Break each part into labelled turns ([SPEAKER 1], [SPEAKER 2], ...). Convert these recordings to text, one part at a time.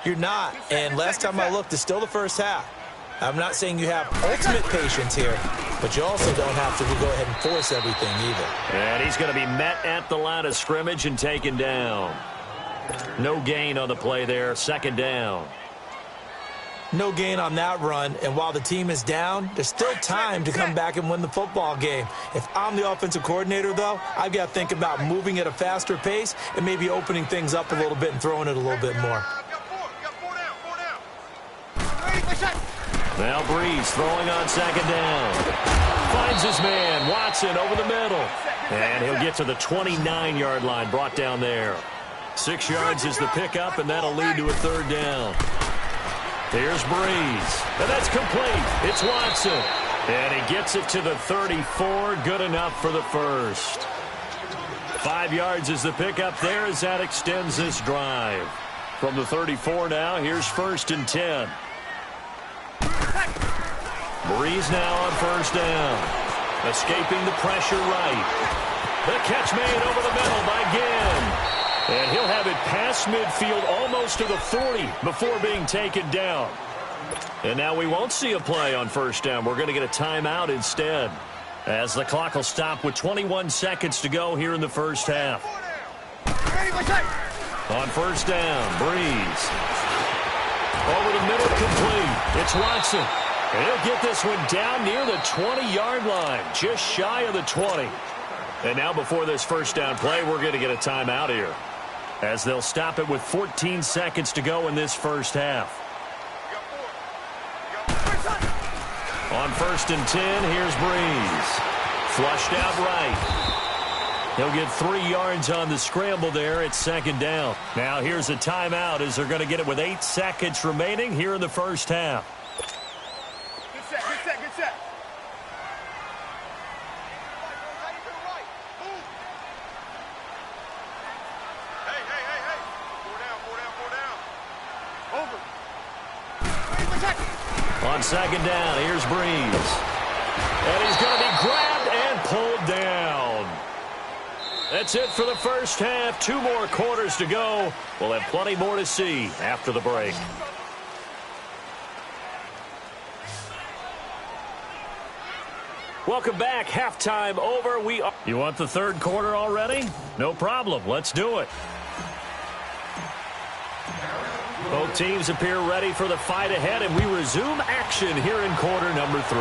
[SPEAKER 1] You're not. And last time I looked, it's still the first half. I'm not saying you have ultimate patience here, but you also don't have to go ahead and force everything either.
[SPEAKER 2] And he's going to be met at the line of scrimmage and taken down. No gain on the play there, second down.
[SPEAKER 1] No gain on that run, and while the team is down, there's still time to come back and win the football game. If I'm the offensive coordinator, though, I've got to think about moving at a faster pace and maybe opening things up a little bit and throwing it a little bit more.
[SPEAKER 2] Now Breeze throwing on second down. Finds his man, Watson, over the middle. And he'll get to the 29-yard line, brought down there. 6 yards is the pickup, and that'll lead to a third down. Here's Breeze, and that's complete. It's Watson, and he gets it to the 34. Good enough for the first. 5 yards is the pickup there as that extends this drive. From the 34 now, here's 1st and 10. Breeze now on first down. Escaping the pressure right. The catch made over the middle by Ginn. And he'll have it past midfield almost to the 40 before being taken down. And now we won't see a play on first down. We're going to get a timeout instead, as the clock will stop with 21 seconds to go here in the first half. On first down, Breeze. Over the middle, complete. It's Watson. And he'll get this one down near the 20-yard line, just shy of the 20. And now before this first down play, we're going to get a timeout here, as they'll stop it with 14 seconds to go in this first half. On 1st and 10, here's Breeze. Flushed out right. He'll get 3 yards on the scramble there. It's second down. Now here's a timeout, as they're going to get it with 8 seconds remaining here in the first half.
[SPEAKER 3] Good set.
[SPEAKER 2] On second down, here's Breeze. And he's going to be grabbed and pulled down. That's it for the first half. 2 more quarters to go. We'll have plenty more to see after the break. Welcome back. Halftime over. You want the third quarter already? No problem. Let's do it. Both teams appear ready for the fight ahead, and we resume action here in quarter number 3.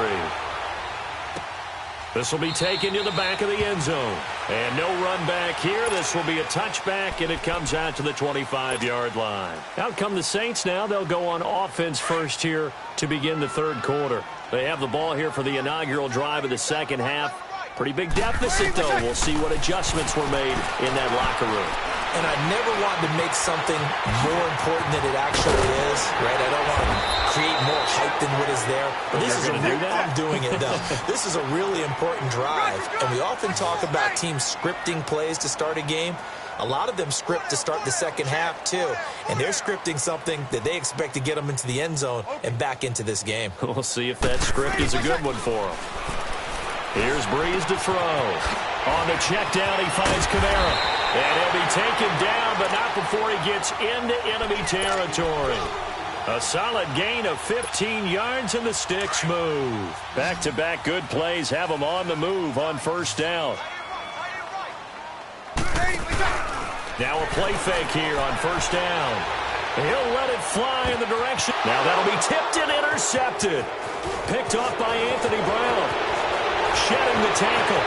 [SPEAKER 2] This will be taken to the back of the end zone. And no run back here. This will be a touchback, and it comes out to the 25-yard line. Out come the Saints now. They'll go on offense first here to begin the third quarter. They have the ball here for the inaugural drive of the second half. Pretty big deficit, though. We'll see what adjustments were made in that locker room.
[SPEAKER 1] And I never want to make something more important than it actually is, right? I don't want to create more hype than what is there. But this is I'm doing it, though. This is a really important drive. And we often talk about teams scripting plays to start a game. A lot of them script to start the second half, too. And they're scripting something that they expect to get them into the end zone and back into this game.
[SPEAKER 2] We'll see if that script is a good one for them. Here's Breeze to throw. On the check down, he finds Kamara. And he'll be taken down, but not before he gets into enemy territory. A solid gain of 15 yards, and the sticks move. Back-to-back good plays have them on the move on first down. Now a play fake here on first down. He'll let it fly in the direction. Now that'll be tipped and intercepted. Picked off by Anthony Brown. Shedding the tackle.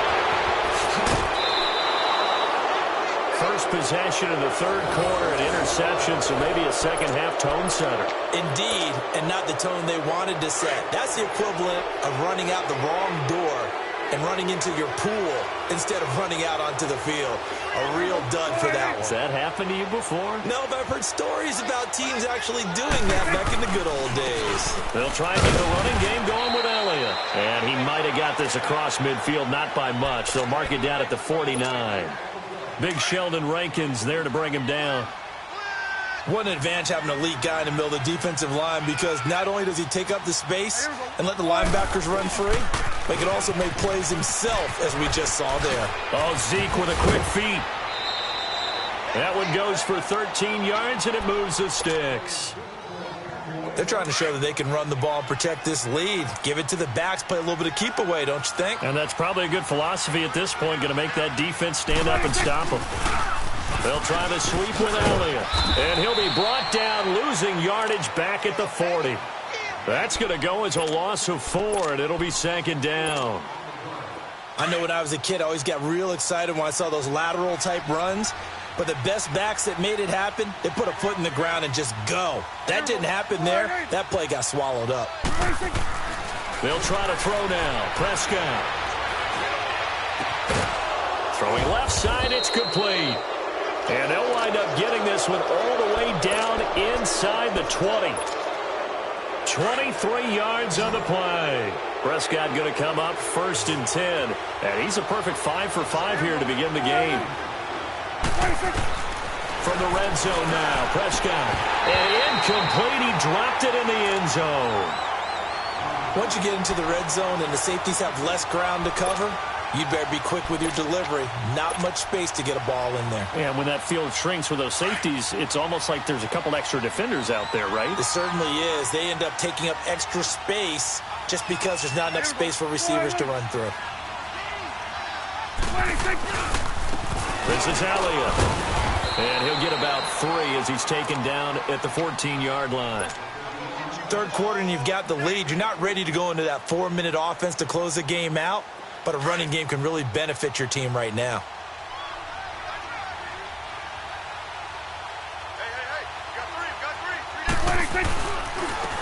[SPEAKER 2] First possession of the third quarter, an interception, so maybe a second-half tone setter.
[SPEAKER 1] Indeed, and not the tone they wanted to set. That's the equivalent of running out the wrong door and running into your pool instead of running out onto the field. A real dud for that one.
[SPEAKER 2] Has that happened to you before?
[SPEAKER 1] No, but I've heard stories about teams actually doing that back in the good old days.
[SPEAKER 2] They'll try and get the running game going with Elliott. And he might have got this across midfield, not by much. They'll mark it down at the 49. Big Sheldon Rankins there to bring him down.
[SPEAKER 1] What an advantage having an elite guy in the middle of the defensive line, because not only does he take up the space and let the linebackers run free, but he can also make plays himself, as we just saw there.
[SPEAKER 2] Oh, Zeke with a quick feed. That one goes for 13 yards, and it moves the sticks.
[SPEAKER 1] They're trying to show that they can run the ball and protect this lead. Give it to the backs, play a little bit of keep away, don't you think?
[SPEAKER 2] And that's probably a good philosophy at this point, going to make that defense stand up and stop them. They'll try the sweep with Elliott. And he'll be brought down, losing yardage back at the 40. That's going to go as a loss of 4, and it'll be 2nd down.
[SPEAKER 1] I know when I was a kid, I always got real excited when I saw those lateral-type runs. But the best backs that made it happen, they put a foot in the ground and just go. That didn't happen there. That play got swallowed up.
[SPEAKER 2] They'll try to throw now. Prescott. Throwing left side, it's complete. And they'll wind up getting this one all the way down inside the 20. 23 yards on the play. Prescott going to come up 1st and 10. And he's a perfect 5 for 5 here to begin the game. From the red zone now, Prescott. And incomplete, he dropped it in the end zone.
[SPEAKER 1] Once you get into the red zone and the safeties have less ground to cover, you better be quick with your delivery. Not much space to get a ball in there.
[SPEAKER 2] And when that field shrinks with those safeties, it's almost like there's a couple extra defenders out there, right?
[SPEAKER 1] It certainly is. They end up taking up extra space just because there's not enough space for receivers to run through.
[SPEAKER 2] This is Elliott. And he'll get about 3 as he's taken down at the 14-yard line.
[SPEAKER 1] 3rd quarter and you've got the lead. You're not ready to go into that 4-minute offense to close the game out, but a running game can really benefit your team right now.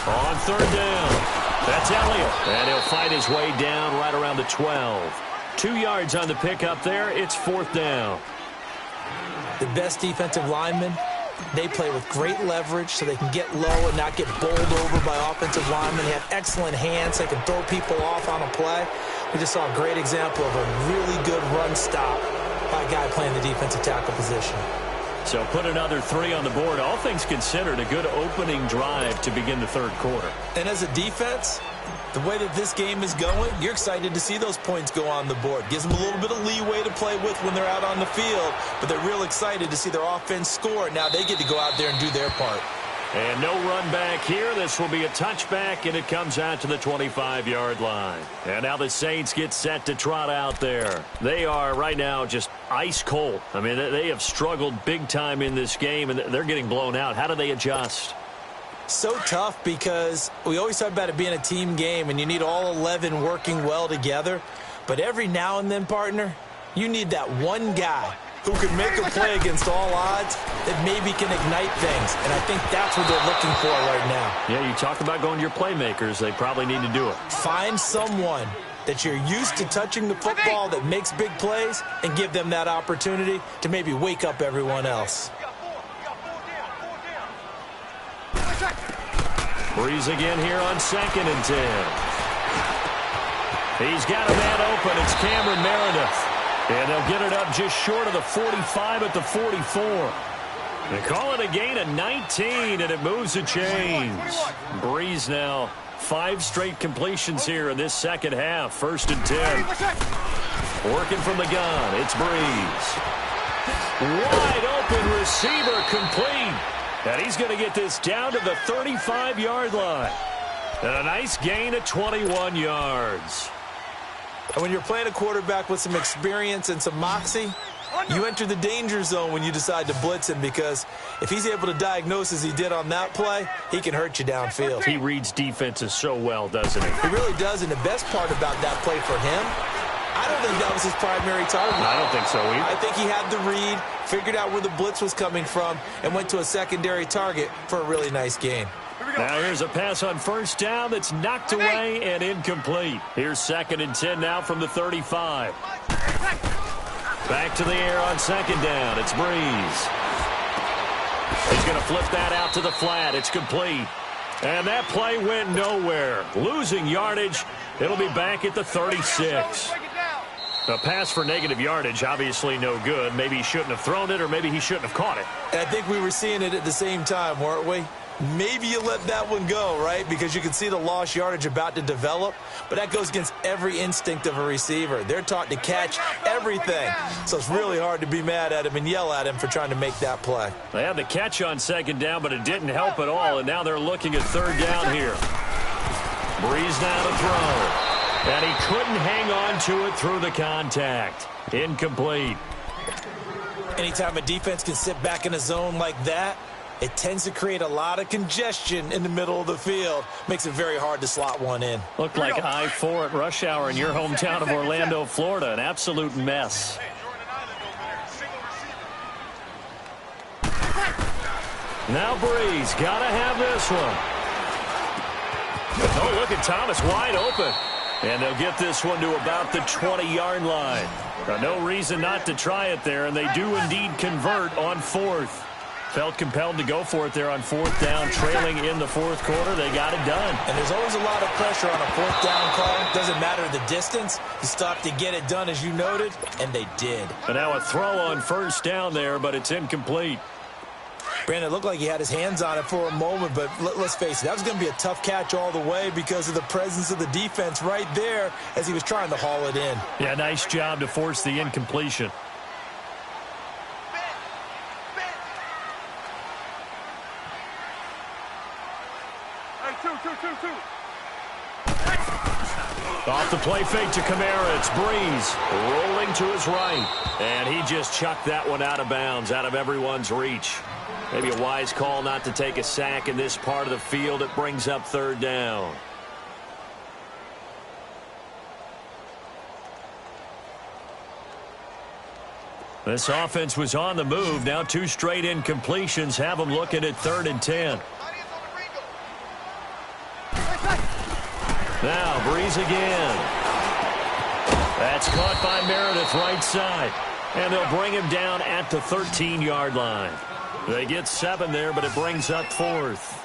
[SPEAKER 2] On 3rd down, that's Elliott. And he'll fight his way down right around the 12. 2 yards on the pickup there. It's 4th down.
[SPEAKER 1] The best defensive linemen, they play with great leverage so they can get low and not get bowled over by offensive linemen. They have excellent hands. They can throw people off on a play. We just saw a great example of a really good run stop by a guy playing the defensive tackle position.
[SPEAKER 2] So put another 3 on the board. All things considered, a good opening drive to begin the 3rd quarter.
[SPEAKER 1] And as a defense, the way that this game is going, you're excited to see those points go on the board. Gives them a little bit of leeway to play with when they're out on the field, but they're real excited to see their offense score. Now they get to go out there and do their part.
[SPEAKER 2] And no run back here. This will be a touchback, and it comes out to the 25-yard line. And now the Saints get set to trot out there. They are right now just ice cold. I mean, they have struggled big time in this game, and they're getting blown out. How do they adjust?
[SPEAKER 1] So tough because we always talk about it being a team game, and you need all 11 working well together. But every now and then, partner, you need that one guy who can make a play against all odds that maybe can ignite things. And I think that's what they're looking for right now.
[SPEAKER 2] Yeah, you talk about going to your playmakers. They probably need to do it.
[SPEAKER 1] Find someone that you're used to touching the football that makes big plays and give them that opportunity to maybe wake up everyone else.
[SPEAKER 2] Breeze again here on 2nd and 10. He's got a man open. It's Cameron Meredith. And they'll get it up just short of the 45 at the 44. They call it a gain of 19, and it moves the chains. Breeze now 5 straight completions here in this second half. 1st and 10. Working from the gun, it's Breeze. Wide open receiver complete. And he's going to get this down to the 35-yard line. And a nice gain of 21 yards.
[SPEAKER 1] And when you're playing a quarterback with some experience and some moxie, you enter the danger zone when you decide to blitz him, because if he's able to diagnose as he did on that play, he can hurt you downfield.
[SPEAKER 2] He reads defenses so well, doesn't he?
[SPEAKER 1] He really does, and the best part about that play for him, I don't think that was his primary target.
[SPEAKER 2] I don't think so either.
[SPEAKER 1] I think he had the read, figured out where the blitz was coming from, and went to a secondary target for a really nice gain.
[SPEAKER 2] Now here's a pass on 1st down that's knocked away and incomplete. Here's 2nd and 10 now from the 35. Back to the air on 2nd down. It's Breeze. He's going to flip that out to the flat. It's complete. And that play went nowhere. Losing yardage. It'll be back at the 36. A pass for negative yardage, obviously no good. Maybe he shouldn't have thrown it, or maybe he shouldn't have caught it.
[SPEAKER 1] And I think we were seeing it at the same time, weren't we? Maybe you let that one go, right? Because you can see the lost yardage about to develop, but that goes against every instinct of a receiver. They're taught to catch everything, so it's really hard to be mad at him and yell at him for trying to make that play.
[SPEAKER 2] They had the catch on second down, but it didn't help at all, and now they're looking at third down here. Breeze now to throw, and he couldn't hang on to it through the contact. Incomplete.
[SPEAKER 1] Anytime a defense can sit back in a zone like that, it tends to create a lot of congestion in the middle of the field. Makes it very hard to slot one in.
[SPEAKER 2] Looked like I-4 at rush hour in your hometown of Orlando, Florida. An absolute mess. Now Breeze got to have this one. Oh, look at Thomas wide open. And they'll get this one to about the 20-yard line. No reason not to try it there, and they do indeed convert on fourth. Felt compelled to go for it there on fourth down, trailing in the fourth quarter. They got it done.
[SPEAKER 1] And there's always a lot of pressure on a fourth down call. Doesn't matter the distance. You stop to get it done, as you noted, and they did.
[SPEAKER 2] And now a throw on first down there, but it's incomplete.
[SPEAKER 1] Brandon, it looked like he had his hands on it for a moment, but let's face it, that was going to be a tough catch all the way because of the presence of the defense right there as he was trying to haul it in.
[SPEAKER 2] Yeah, nice job to force the incompletion. Off the play fake to Kamara, it's Breeze rolling to his right. And he just chucked that one out of bounds, out of everyone's reach. Maybe a wise call not to take a sack in this part of the field. It brings up third down. This offense was on the move. Now two straight incompletions have them looking at 3rd and 10. Now Breeze again. That's caught by Meredith right side. And they'll bring him down at the 13-yard line. They get 7 there, but it brings up 4th.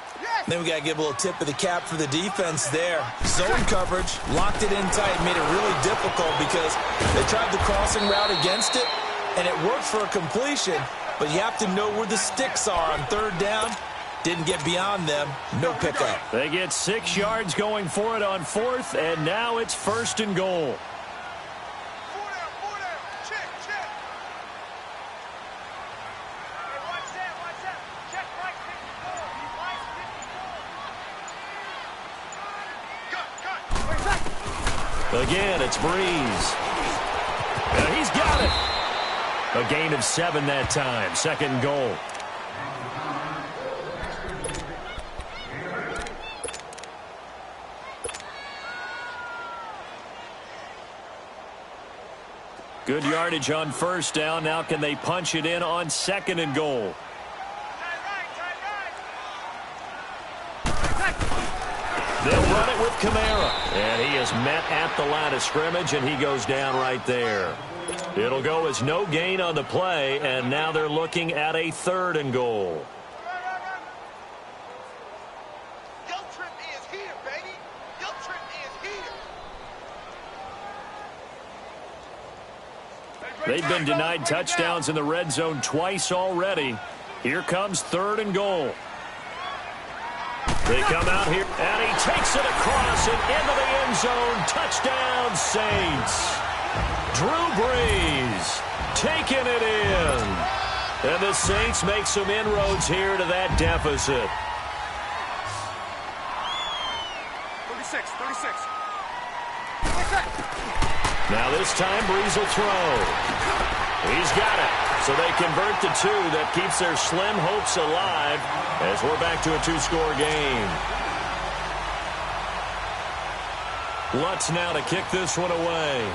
[SPEAKER 1] Then we got to give a little tip of the cap for the defense there. Zone coverage, locked it in tight, made it really difficult because they tried the crossing route against it, and it worked for a completion, but you have to know where the sticks are on 3rd down. Didn't get beyond them. No pickup.
[SPEAKER 2] They get 6 yards going for it on 4th, and now it's 1st and goal. Again, it's Breeze. And he's got it. A gain of 7 that time. 2nd and goal. Good yardage on 1st down. Now can they punch it in on 2nd and goal? They'll run it with Kamara. And he is met at the line of scrimmage, and he goes down right there. It'll go as no gain on the play, and now they're looking at a 3rd and goal. They've been denied touchdowns in the red zone twice already. Here comes 3rd and goal. They come out here, and he takes it across and into the end zone. Touchdown, Saints. Drew Brees taking it in. And the Saints make some inroads here to that deficit.
[SPEAKER 3] 36.
[SPEAKER 2] Now this time, Brees will throw. He's got it. So they convert the 2. That keeps their slim hopes alive as we're back to a 2-score game. Lutz now to kick this one away.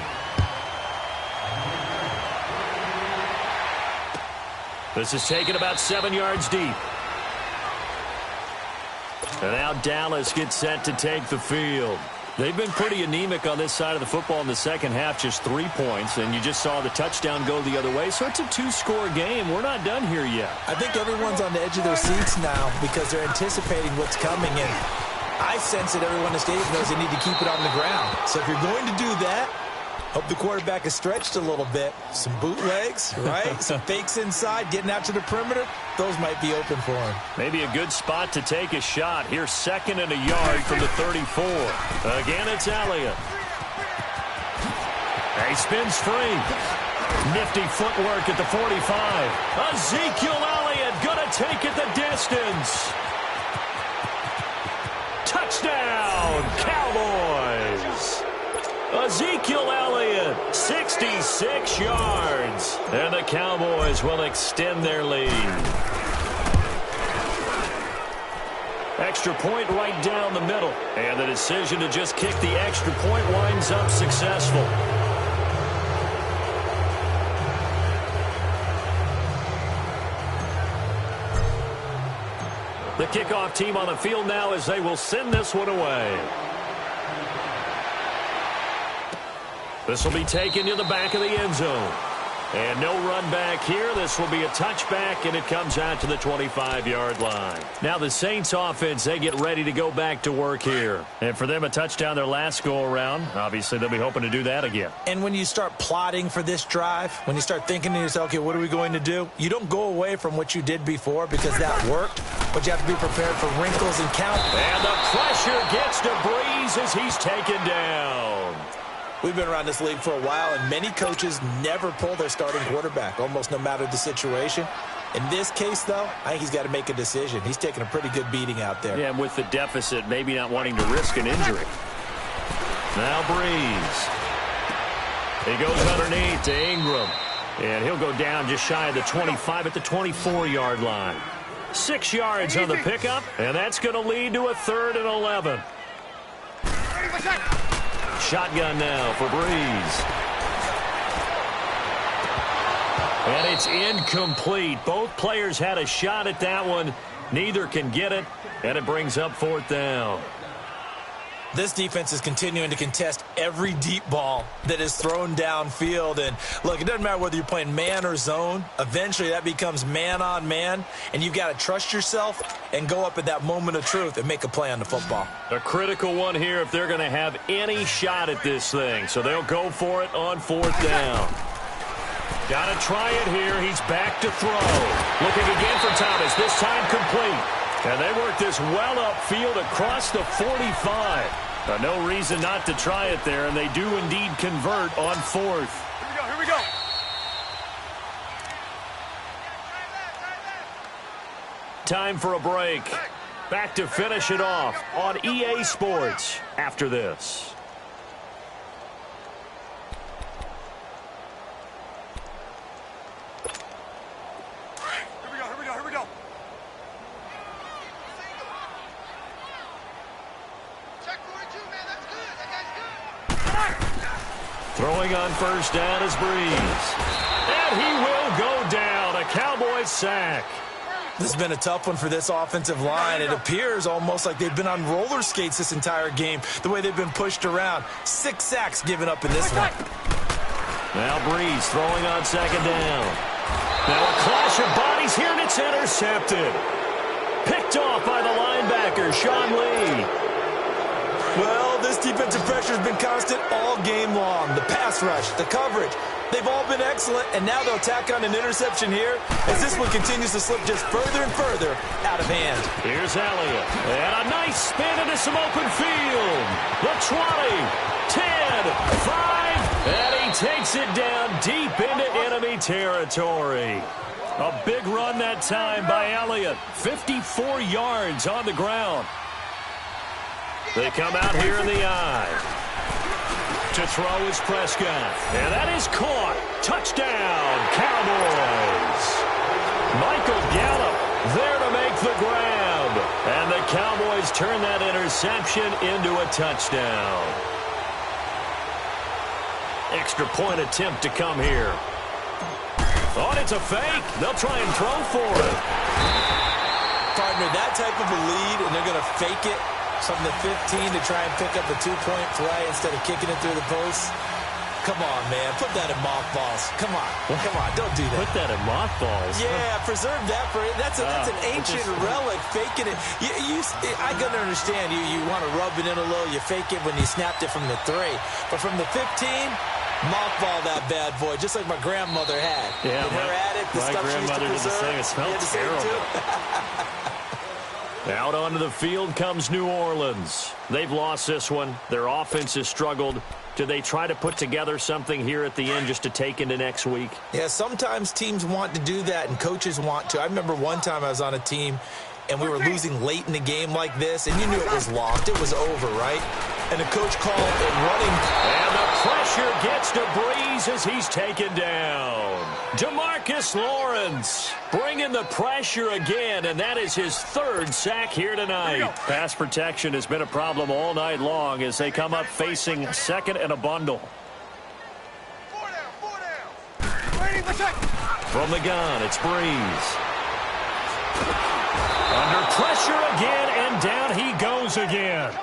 [SPEAKER 2] This is taken about 7 yards deep. And now Dallas gets set to take the field. They've been pretty anemic on this side of the football in the second half, just 3 points, and you just saw the touchdown go the other way. So it's a 2-score game. We're not done here yet.
[SPEAKER 1] I think everyone's on the edge of their seats now because they're anticipating what's coming, and I sense that everyone in the stadium knows they need to keep it on the ground. So if you're going to do that, Hope the quarterback is stretched a little bit. Some bootlegs, right? Some fakes inside, getting out to the perimeter. Those might be open for him.
[SPEAKER 2] Maybe a good spot to take a shot. Here's 2nd and a yard from the 34. Again, it's Elliott. He spins free. Nifty footwork at the 45. Ezekiel Elliott going to take it the distance. Touchdown, Cowboys. Ezekiel Elliott, 66 yards. And the Cowboys will extend their lead. Extra point right down the middle. And the decision to just kick the extra point winds up successful. The kickoff team on the field now as they will send this one away. This will be taken to the back of the end zone. And no run back here. This will be a touchback, and it comes out to the 25-yard line. Now the Saints offense, they get ready to go back to work here. And for them, a touchdown their last go-around. Obviously, they'll be hoping to do that again.
[SPEAKER 1] And when you start plotting for this drive, when you start thinking to yourself, okay, what are we going to do? You don't go away from what you did before because that worked, but you have to be prepared for wrinkles and count.
[SPEAKER 2] And the pressure gets to Breeze as he's taken down.
[SPEAKER 1] We've been around this league for a while, and many coaches never pull their starting quarterback, almost no matter the situation. In this case, though, I think he's got to make a decision. He's taking a pretty good beating out there.
[SPEAKER 2] Yeah, and with the deficit, maybe not wanting to risk an injury. Now Breeze. He goes underneath to Ingram. And he'll go down just shy of the 25 at the 24-yard line. 6 yards on the pickup, and that's going to lead to a 3rd and 11. Shotgun now for Breeze. And it's incomplete. Both players had a shot at that one. Neither can get it, and it brings up 4th down.
[SPEAKER 1] This defense is continuing to contest every deep ball that is thrown downfield. And, look, it doesn't matter whether you're playing man or zone. Eventually, that becomes man-on-man, and you've got to trust yourself and go up at that moment of truth and make a play on the football.
[SPEAKER 2] A critical one here if they're going to have any shot at this thing. So they'll go for it on 4th down. Got to try it here. He's back to throw. Looking again for Thomas, this time complete. And they work this well upfield across the 45. No reason not to try it there, and they do indeed convert on 4th.
[SPEAKER 3] Here we go.
[SPEAKER 2] Time for a break. Back to finish it off on EA Sports after this.
[SPEAKER 3] Here we go.
[SPEAKER 2] Throwing on 1st down is Breeze. And he will go down. A Cowboys sack.
[SPEAKER 1] This has been a tough one for this offensive line. It appears almost like they've been on roller skates this entire game, the way they've been pushed around. 6 sacks given up in this one.
[SPEAKER 2] Now Breeze throwing on 2nd down. Now a clash of bodies here, and it's intercepted. Picked off by the linebacker, Sean Lee.
[SPEAKER 1] Well, this defensive pressure has been constant all game long. The pass rush, the coverage, they've all been excellent, and now they'll tack on an interception here as this one continues to slip just further and further out of hand.
[SPEAKER 2] Here's Elliott, and a nice spin into some open field. The 20, 10, 5, and he takes it down deep into enemy territory. A big run that time by Elliott. 54 yards on the ground. They come out here in the eye. To throw is Prescott. And that is caught. Touchdown, Cowboys. Michael Gallup there to make the grab. And the Cowboys turn that interception into a touchdown. Extra point attempt to come here. Oh, it's a fake. They'll try and throw for it.
[SPEAKER 1] Partner, that type of a lead, and they're going to fake it from the 15 to try and pick up a 2-point play instead of kicking it through the post. Come on, man. Put that in mothballs. Come on. Come on. Don't do that.
[SPEAKER 2] Put that in mothballs.
[SPEAKER 1] Yeah, preserve that for it. That's an ancient relic, faking it. I got to understand. You want to rub it in a little. You fake it when you snapped it from the 3. But from the 15, Mothball that bad boy, just like my grandmother had.
[SPEAKER 2] Yeah,
[SPEAKER 1] With her at it, the
[SPEAKER 2] my
[SPEAKER 1] stuff she used to
[SPEAKER 2] grandmother did the
[SPEAKER 1] preserve.
[SPEAKER 2] same. It smelled terrible. Out onto the field comes New Orleans. They've lost this one. Their offense has struggled. Do they try to put together something here at the end just to take into next week?
[SPEAKER 1] Yeah, sometimes teams want to do that and coaches want to. I remember one time I was on a team and we were losing late in the game like this, and you knew it was lost. It was over, right? And the coach called a running.
[SPEAKER 2] And the pressure gets to Breeze as he's taken down. DeMarcus Lawrence bringing the pressure again, and that is his third sack here tonight. Pass protection has been a problem all night long as they come up facing second and a bundle.
[SPEAKER 3] Four down. Waiting for check.
[SPEAKER 2] From the gun, it's Breeze. Under pressure again, and down he goes again.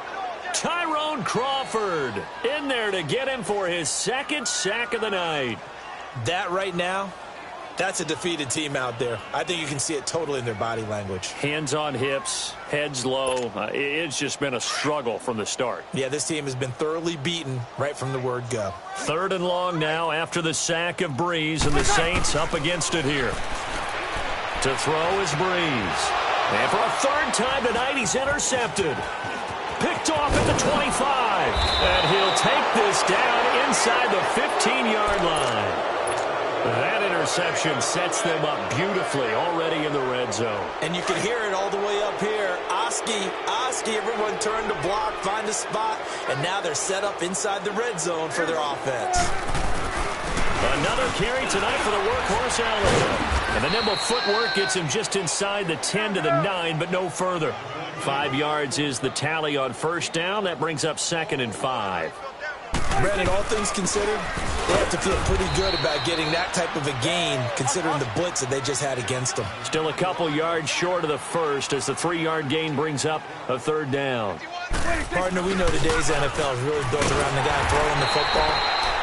[SPEAKER 2] Tyrone Crawford in there to get him for his second sack of the night.
[SPEAKER 1] That right now, that's a defeated team out there. I think you can see it totally in their body language.
[SPEAKER 2] Hands on hips, heads low. It's just been a struggle from the start.
[SPEAKER 1] Yeah, this team has been thoroughly beaten right from the word go.
[SPEAKER 2] Third and long now after the sack of Breeze, and the Saints up against it here. To throw is Breeze. And for a third time tonight, he's intercepted. Picked off at the 25. And he'll take this down inside the 15-yard line. That interception sets them up beautifully already in the red zone.
[SPEAKER 1] And you can hear it all the way up here. Oski, everyone turned to block, find a spot, and now they're set up inside the red zone for their offense.
[SPEAKER 2] Another carry tonight for the workhorse Allen. And the nimble footwork gets him just inside the 10 to the 9, but no further. 5 yards is the tally on first down. That brings up 2nd and 5.
[SPEAKER 1] Brandon, all things considered, they have to feel pretty good about getting that type of a gain, considering the blitz that they just had against them.
[SPEAKER 2] Still a couple yards short of the first as the 3-yard gain brings up a third down.
[SPEAKER 1] Partner, we know today's NFL is really built around the guy throwing the football.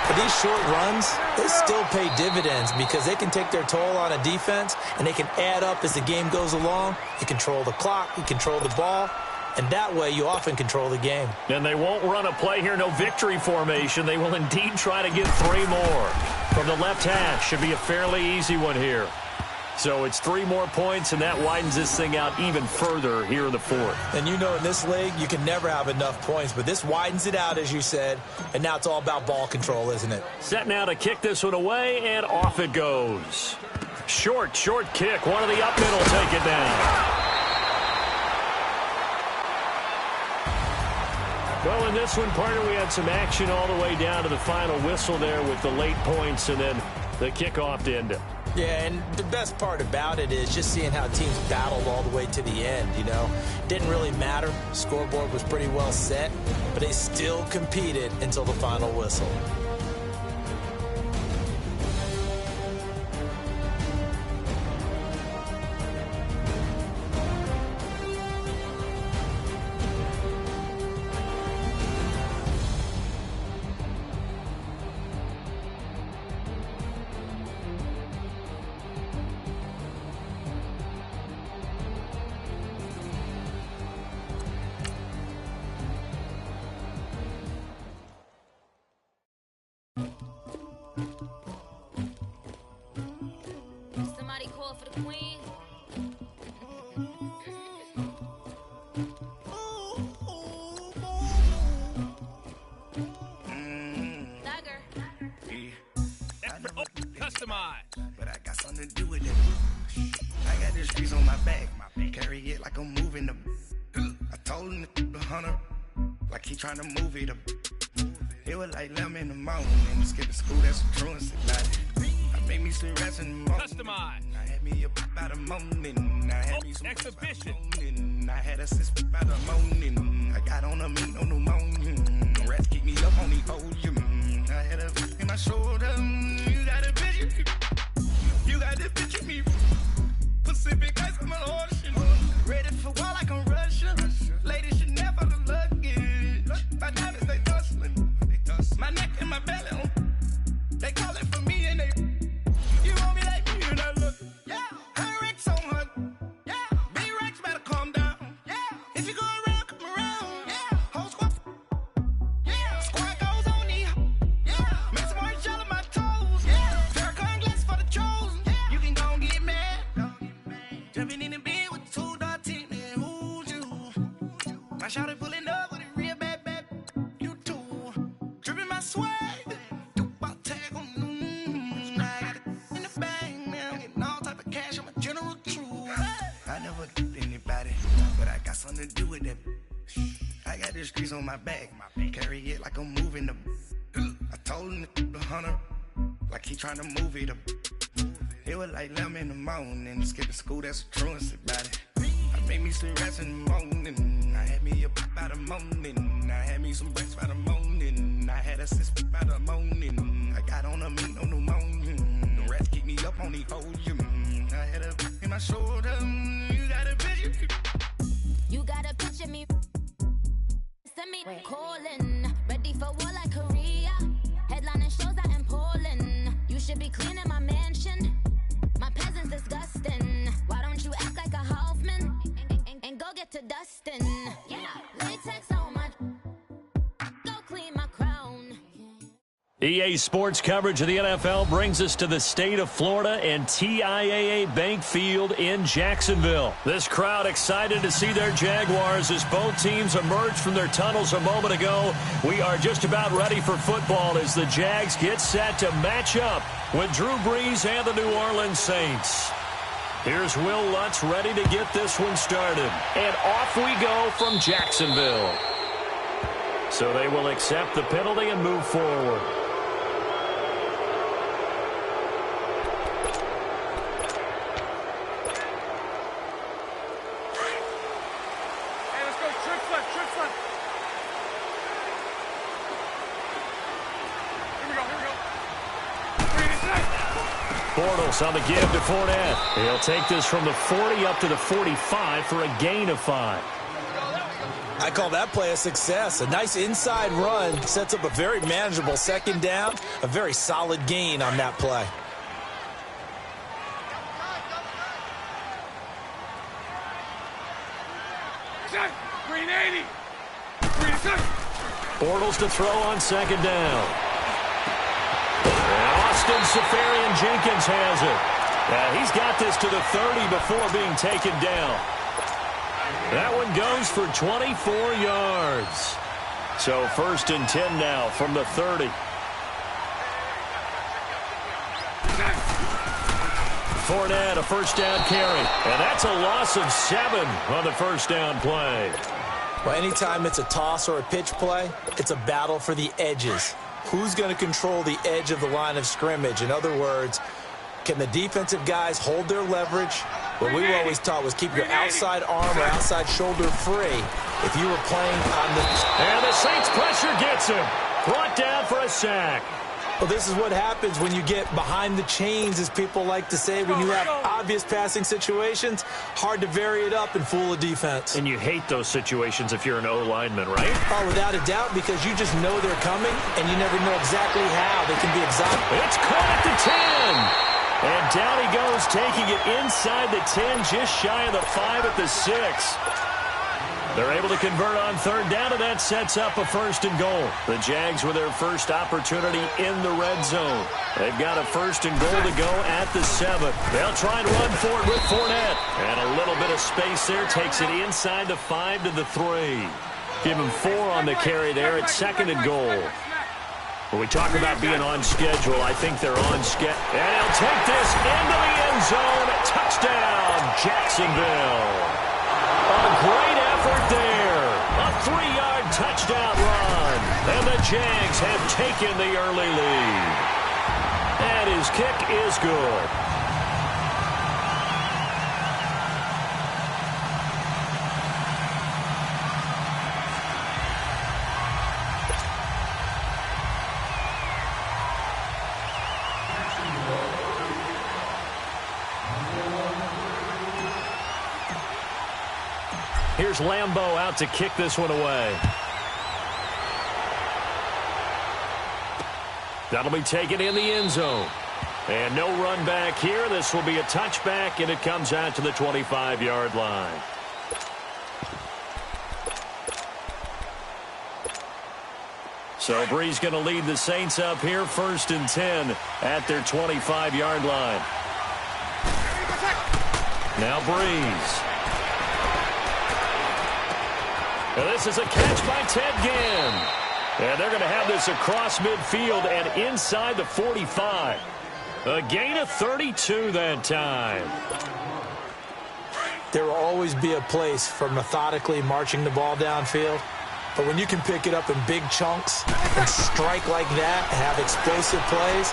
[SPEAKER 1] But these short runs, they still pay dividends because they can take their toll on a defense and they can add up as the game goes along. You control the clock, you control the ball, and that way you often control the game.
[SPEAKER 2] And they won't run a play here, no victory formation. They will indeed try to get 3 more. From the left hash, should be a fairly easy one here. So it's 3 more points, and that widens this thing out even further here in the 4th.
[SPEAKER 1] And you know in this league, you can never have enough points, but this widens it out, as you said, and now it's all about ball control, isn't it?
[SPEAKER 2] Set now to kick this one away, and off it goes. Short kick. One of the up middle take it down. Well, in this one, partner, we had some action all the way down to the final whistle there with the late points and then the kickoff to end it.
[SPEAKER 1] Yeah, and the best part about it is just seeing how teams battled all the way to the end, you know. Didn't really matter. Scoreboard was pretty well set, but they still competed until the final whistle.
[SPEAKER 4] Somebody call for the queen. Dagger.
[SPEAKER 5] Customized. But I got something to do with it. I got the streets on my back. Carry it like I'm moving them. I told him the hunter, like he trying to move it up. It was like 11 in the morning. Skipping school, that's a truancy. I made me sleep rest in the morning.
[SPEAKER 3] Customized.
[SPEAKER 5] I had me up by the morning. I had me some
[SPEAKER 3] exhibition.
[SPEAKER 5] I had a sis by the morning. I got on a meat on the morning. Rats keep me up on the podium. I had a in my shoulder. You got a picture. You got the picture me. Pacific ice on my ocean. Ready for war like I'm Russia. Ladies should never the luggage. My diamonds they tussling. My neck and my belly. They call it for me and they. You want me like me and I look. Yeah. Her Rex on her. Yeah. B Rex better calm down. Yeah. If you go around I shouted pulling up with a real bad. You too. Dripping my swag. Do about tag on. I got it in the bag now. Getting all type of cash. I'm a general true. I never did anybody, but I got something to do with that. I got the streets on my back. Carry it like I'm moving the. I told him the hunter, like he trying to move it up. It was like 11 in the morning. Skipping school, that's a truancy about it. I made me some rest in the morning. I had me a by the morning. I had me some breaks by the morning. I had a sis by the morning. I got on a meat, no pneumonia. The rats keep me up on the podium. I had a in my shoulder. You got a picture.
[SPEAKER 4] You got a picture me. Send me calling. Ready for war like Korea. Headlining shows out in Poland. You should be cleaning my mansion. My peasants disgusting. Why don't you act like a Hoffman and go get to dustin'? Yeah, latex on my. Go clean my crown.
[SPEAKER 2] EA Sports coverage of the NFL brings us to the state of Florida and TIAA Bank Field in Jacksonville. This crowd excited to see their Jaguars as both teams emerged from their tunnels a moment ago. We are just about ready for football as the Jags get set to match up with Drew Brees and the New Orleans Saints. Here's Will Lutz ready to get this one started. And off we go from Jacksonville. So they will accept the penalty and move forward. Bortles on the give to Fournette. He'll take this from the 40 up to the 45 for a gain of 5.
[SPEAKER 1] I call that play a success. A nice inside run sets up a very manageable second down. A very solid gain on that play.
[SPEAKER 3] Green 80.
[SPEAKER 2] Bortles to throw on second down. Austin Seferian-Jenkins has it. He's got this to the 30 before being taken down. That one goes for 24 yards. So 1st and 10 now from the 30. Fournette, a first down carry. And that's a loss of 7 on the first down play.
[SPEAKER 1] Well, anytime it's a toss or a pitch play, it's a battle for the edges. Who's going to control the edge of the line of scrimmage? In other words, can the defensive guys hold their leverage? What we were always taught was keep your outside arm or outside shoulder free if you were playing on the...
[SPEAKER 2] And the Saints pressure gets him. Brought down for a sack.
[SPEAKER 1] Well, this is what happens when you get behind the chains, as people like to say. When you have obvious passing situations, hard to vary it up and fool a defense.
[SPEAKER 2] And you hate those situations if you're an O-lineman, right?
[SPEAKER 1] Oh, without a doubt, because you just know they're coming, and you never know exactly how. They can be exotic.
[SPEAKER 2] It's caught at the 10. And down he goes, taking it inside the 10, just shy of the 5 at the 6. They're able to convert on third down, and that sets up a 1st and goal. The Jags with their first opportunity in the red zone. They've got a 1st and goal to go at the 7. They'll try and run for it with Fournette. And a little bit of space there takes it inside the 5 to the 3. Give him 4 on the carry there at 2nd and goal. When we talk about being on schedule, I think they're on schedule. And he'll take this into the end zone. Touchdown, Jacksonville. A great effort there. A 3-yard touchdown run. And the Jags have taken the early lead. And his kick is good. Here's Lambeau out to kick this one away. That'll be taken in the end zone. And no run back here. This will be a touchback, and it comes out to the 25-yard line. So Brees going to lead the Saints up here, 1st and 10 at their 25-yard line. Now Brees. And this is a catch by Ted Ginn. And they're going to have this across midfield and inside the 45. A gain of 32 that time.
[SPEAKER 1] There will always be a place for methodically marching the ball downfield. But when you can pick it up in big chunks and strike like that and have explosive plays,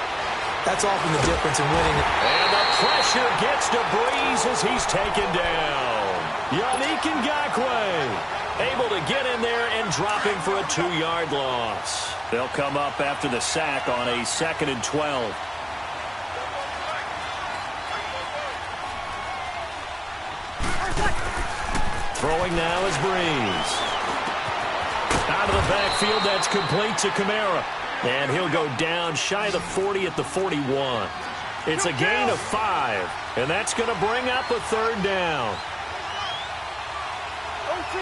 [SPEAKER 1] that's often the difference in winning.
[SPEAKER 2] And the pressure gets to Breeze as he's taken down. Yannick Ngakoue able to get in there and dropping for a 2-yard loss. They'll come up after the sack on a 2nd and 12. Throwing now is Breeze. Out of the backfield, that's complete to Kamara. And he'll go down shy of the 40 at the 41. It's a gain of 5, and that's going to bring up a 3rd down.
[SPEAKER 3] 0-2.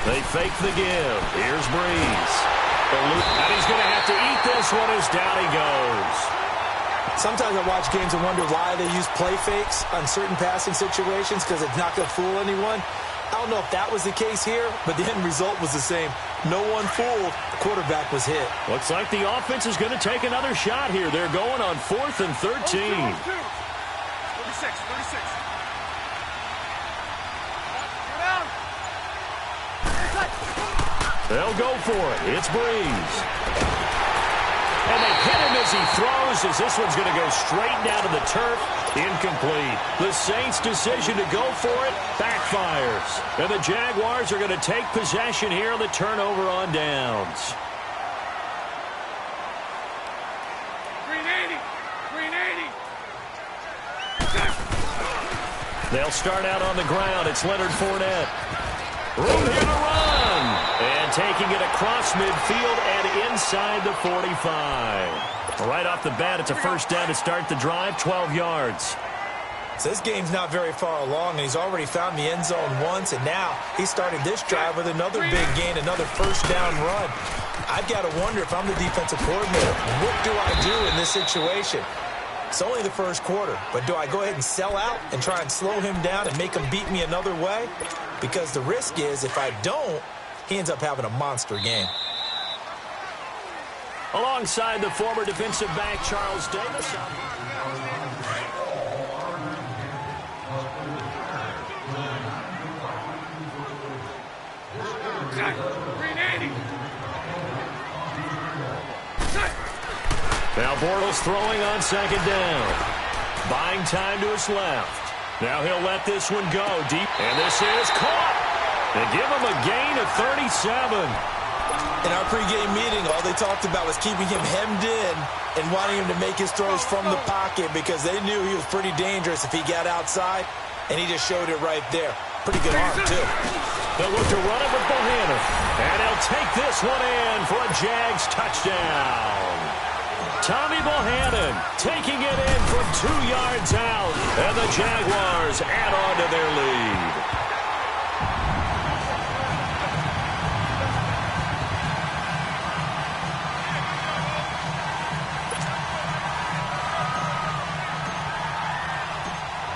[SPEAKER 2] They fake the give. Here's Breeze. And he's going to have to eat this one as down he goes.
[SPEAKER 1] Sometimes I watch games and wonder why they use play fakes on certain passing situations because it's not going to fool anyone. I don't know if that was the case here, but the end result was the same. No one fooled. The quarterback was hit.
[SPEAKER 2] Looks like the offense is going to take another shot here. They're going on 4th and 13.
[SPEAKER 3] 36.
[SPEAKER 2] They'll go for it. It's Breeze. And they hit him as he throws, as this one's going to go straight down to the turf. Incomplete. The Saints' decision to go for it backfires. And the Jaguars are going to take possession here on the turnover on downs.
[SPEAKER 3] Green 80.
[SPEAKER 2] They'll start out on the ground. It's Leonard Fournette. Room here to run. And taking it across midfield and inside the 45. Right off the bat, it's a 1st down to start the drive, 12 yards.
[SPEAKER 1] So this game's not very far along, and he's already found the end zone once, and now he started this drive with another big gain, another 1st down run. I've got to wonder if I'm the defensive coordinator, what do I do in this situation? It's only the 1st quarter, but do I go ahead and sell out and try and slow him down and make him beat me another way? Because the risk is if I don't, he ends up having a monster game.
[SPEAKER 2] Alongside the former defensive back, Charles Davis.
[SPEAKER 3] Green 80.
[SPEAKER 2] Now Bortles throwing on 2nd down. Buying time to his left. Now he'll let this one go deep. And this is caught. They give him a gain of 37.
[SPEAKER 1] In our pregame meeting, all they talked about was keeping him hemmed in and wanting him to make his throws from the pocket because they knew he was pretty dangerous if he got outside, and he just showed it right there. Pretty good arm, too.
[SPEAKER 2] They'll look to run it with Bohannon. And he'll take this one in for a Jags touchdown. Tommy Bohannon taking it in from 2 yards out. And the Jaguars add on to their lead.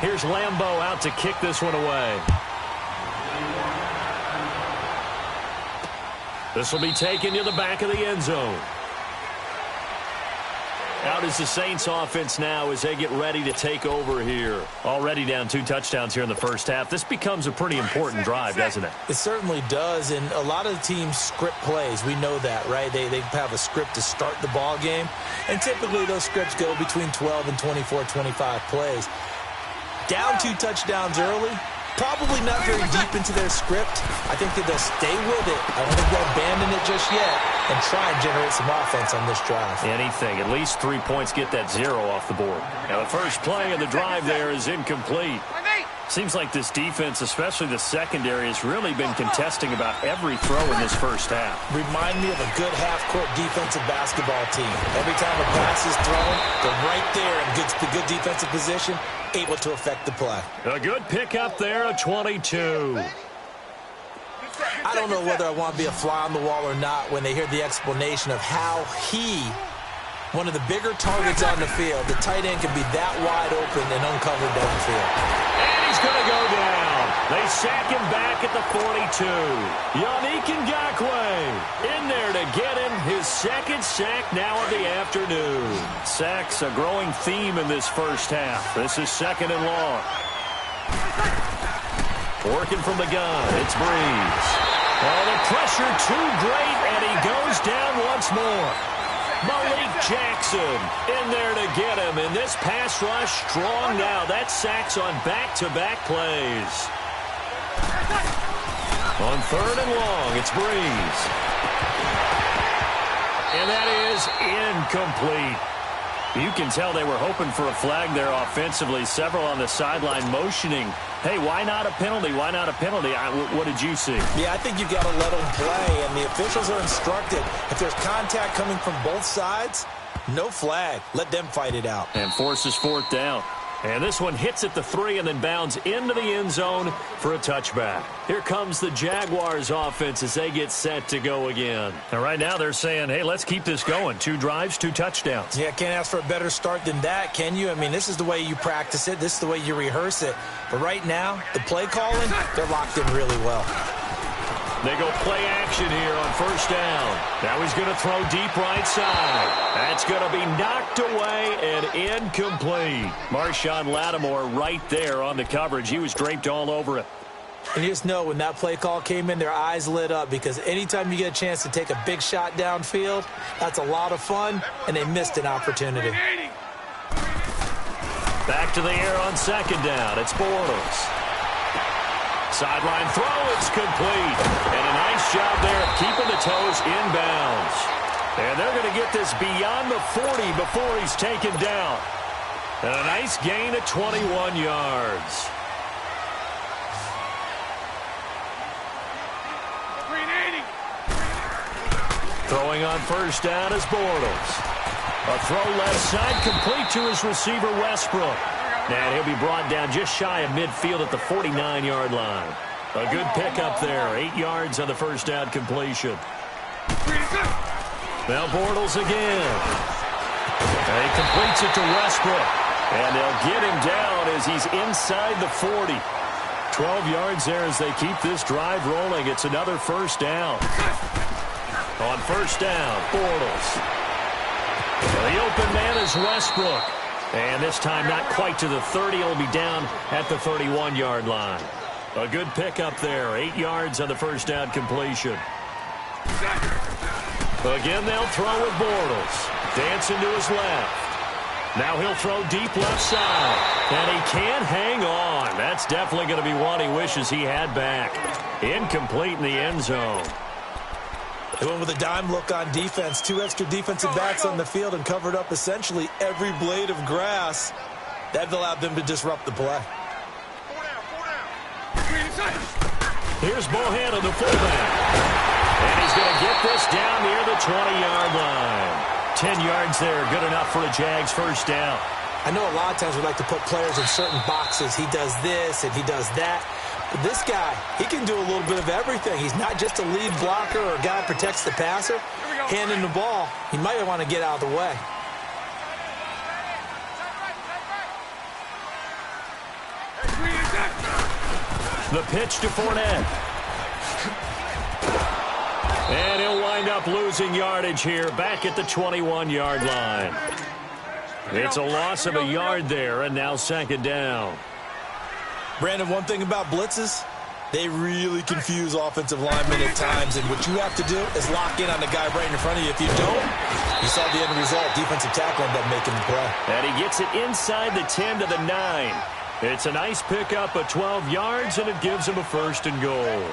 [SPEAKER 2] Here's Lambeau out to kick this one away. This will be taken to the back of the end zone. Out is the Saints offense now as they get ready to take over here. Already down 2 touchdowns here in the 1st half. This becomes a pretty important drive, doesn't it?
[SPEAKER 1] It certainly does, and a lot of the teams script plays. We know that, right? They have a script to start the ball game, and typically those scripts go between 12 and 24, 25 plays. Down 2 touchdowns early, probably not very deep into their script. I think that they'll stay with it. I don't think they'll abandon it just yet and try and generate some offense on this drive.
[SPEAKER 2] Anything. At least 3 points get that 0 off the board. Now the first play of the drive there is incomplete. Seems like this defense, especially the secondary, has really been contesting about every throw in this 1st half.
[SPEAKER 1] Remind me of a good half-court defensive basketball team. Every time a pass is thrown, they're right there in good defensive position, able to affect the play.
[SPEAKER 2] A good pickup there, a 22.
[SPEAKER 1] I don't know whether I want to be a fly on the wall or not when they hear the explanation of how he One of the bigger targets on the field. The tight end can be that wide open and uncovered downfield.
[SPEAKER 2] And he's going to go down. They sack him back at the 42. Yannick Ngakoue in there to get him his second sack now of the afternoon. Sacks a growing theme in this first half. This is 2nd and long. Working from the gun, it's Breeze. Oh, the pressure too great, and he goes down once more. Malik Jackson in there to get him, and this pass rush strong now. That sacks on back-to-back plays. On 3rd and long, it's Breeze. And that is incomplete. You can tell they were hoping for a flag there offensively. Several on the sideline motioning, hey, why not a penalty? Why not a penalty? What did you see?
[SPEAKER 1] Yeah, I think you've got to let them play, and the officials are instructed. If there's contact coming from both sides, no flag. Let them fight it out.
[SPEAKER 2] And forces 4th down. And this one hits at the 3 and then bounds into the end zone for a touchback. Here comes the Jaguars offense as they get set to go again. And right now they're saying, hey, let's keep this going. 2 drives, 2 touchdowns.
[SPEAKER 1] Yeah, can't ask for a better start than that, can you? I mean, this is the way you practice it. This is the way you rehearse it. But right now, the play calling, they're locked in really well.
[SPEAKER 2] They go play action here on 1st down. Now he's going to throw deep right side. That's going to be knocked away and incomplete. Marshawn Lattimore right there on the coverage. He was draped all over it.
[SPEAKER 1] And you just know when that play call came in, their eyes lit up, because anytime you get a chance to take a big shot downfield, that's a lot of fun, and they missed an opportunity.
[SPEAKER 2] Back to the air on 2nd down. It's Bortles. Sideline throw, it's complete. And a nice job there of keeping the toes inbounds. And they're going to get this beyond the 40 before he's taken down. And a nice gain of 21 yards. Throwing on 1st down is Bortles. A throw left side complete to his receiver Westbrook. And he'll be brought down just shy of midfield at the 49-yard line. A good pickup there. 8 yards on the 1st down completion. Now Bortles again. And he completes it to Westbrook. And they'll get him down as he's inside the 40. 12 yards there as they keep this drive rolling. It's another 1st down. On 1st down, Bortles. The open man is Westbrook. And this time not quite to the 30. He'll be down at the 31-yard line. A good pickup there. 8 yards on the 1st down completion. Again, they'll throw with Bortles. Dancing to his left. Now he'll throw deep left side. And he can't hang on. That's definitely going to be one he wishes he had back. Incomplete in the end zone.
[SPEAKER 1] They went with a dime look on defense. 2 extra defensive backs on the field and covered up essentially every blade of grass. That allowed them to disrupt the play.
[SPEAKER 2] Here's Bohannon, the fullback. And he's going to get this down near the 20-yard line. 10 yards there, good enough for a Jags 1st down.
[SPEAKER 1] I know a lot of times we like to put players in certain boxes. He does this and he does that. But this guy, he can do a little bit of everything. He's not just a lead blocker or a guy who protects the passer. Handing the ball, he might want to get out of the way.
[SPEAKER 2] The pitch to Fournette. And he'll wind up losing yardage here back at the 21-yard line. It's a loss of a yard there, and now 2nd down.
[SPEAKER 1] Brandon, one thing about blitzes, they really confuse offensive linemen at times, and what you have to do is lock in on the guy right in front of you. If you don't, you saw the end result. Defensive tackle ended up making the play.
[SPEAKER 2] And he gets it inside the 10 to the 9. It's a nice pickup of 12 yards, and it gives him a 1st and goal.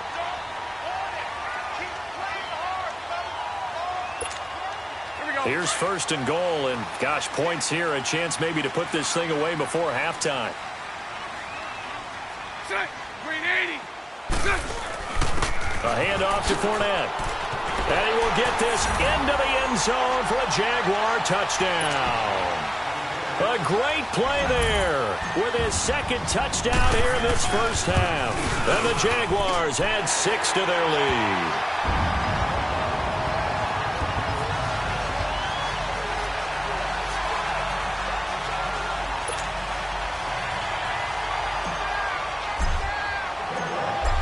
[SPEAKER 2] Here's 1st and goal, and gosh, points here, a chance maybe to put this thing away before halftime. A handoff to Fournette. And he will get this into the end zone for a Jaguar touchdown. A great play there with his 2nd touchdown here in this 1st half. And the Jaguars add 6 to their lead.
[SPEAKER 3] 1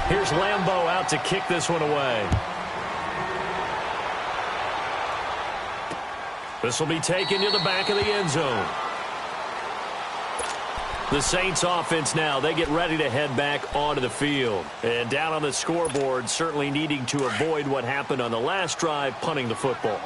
[SPEAKER 2] Here's Lambeau out to kick this one away. This will be taken to the back of the end zone. The Saints offense now, they get ready to head back onto the field. And down on the scoreboard, certainly needing to avoid what happened on the last drive, punting the football.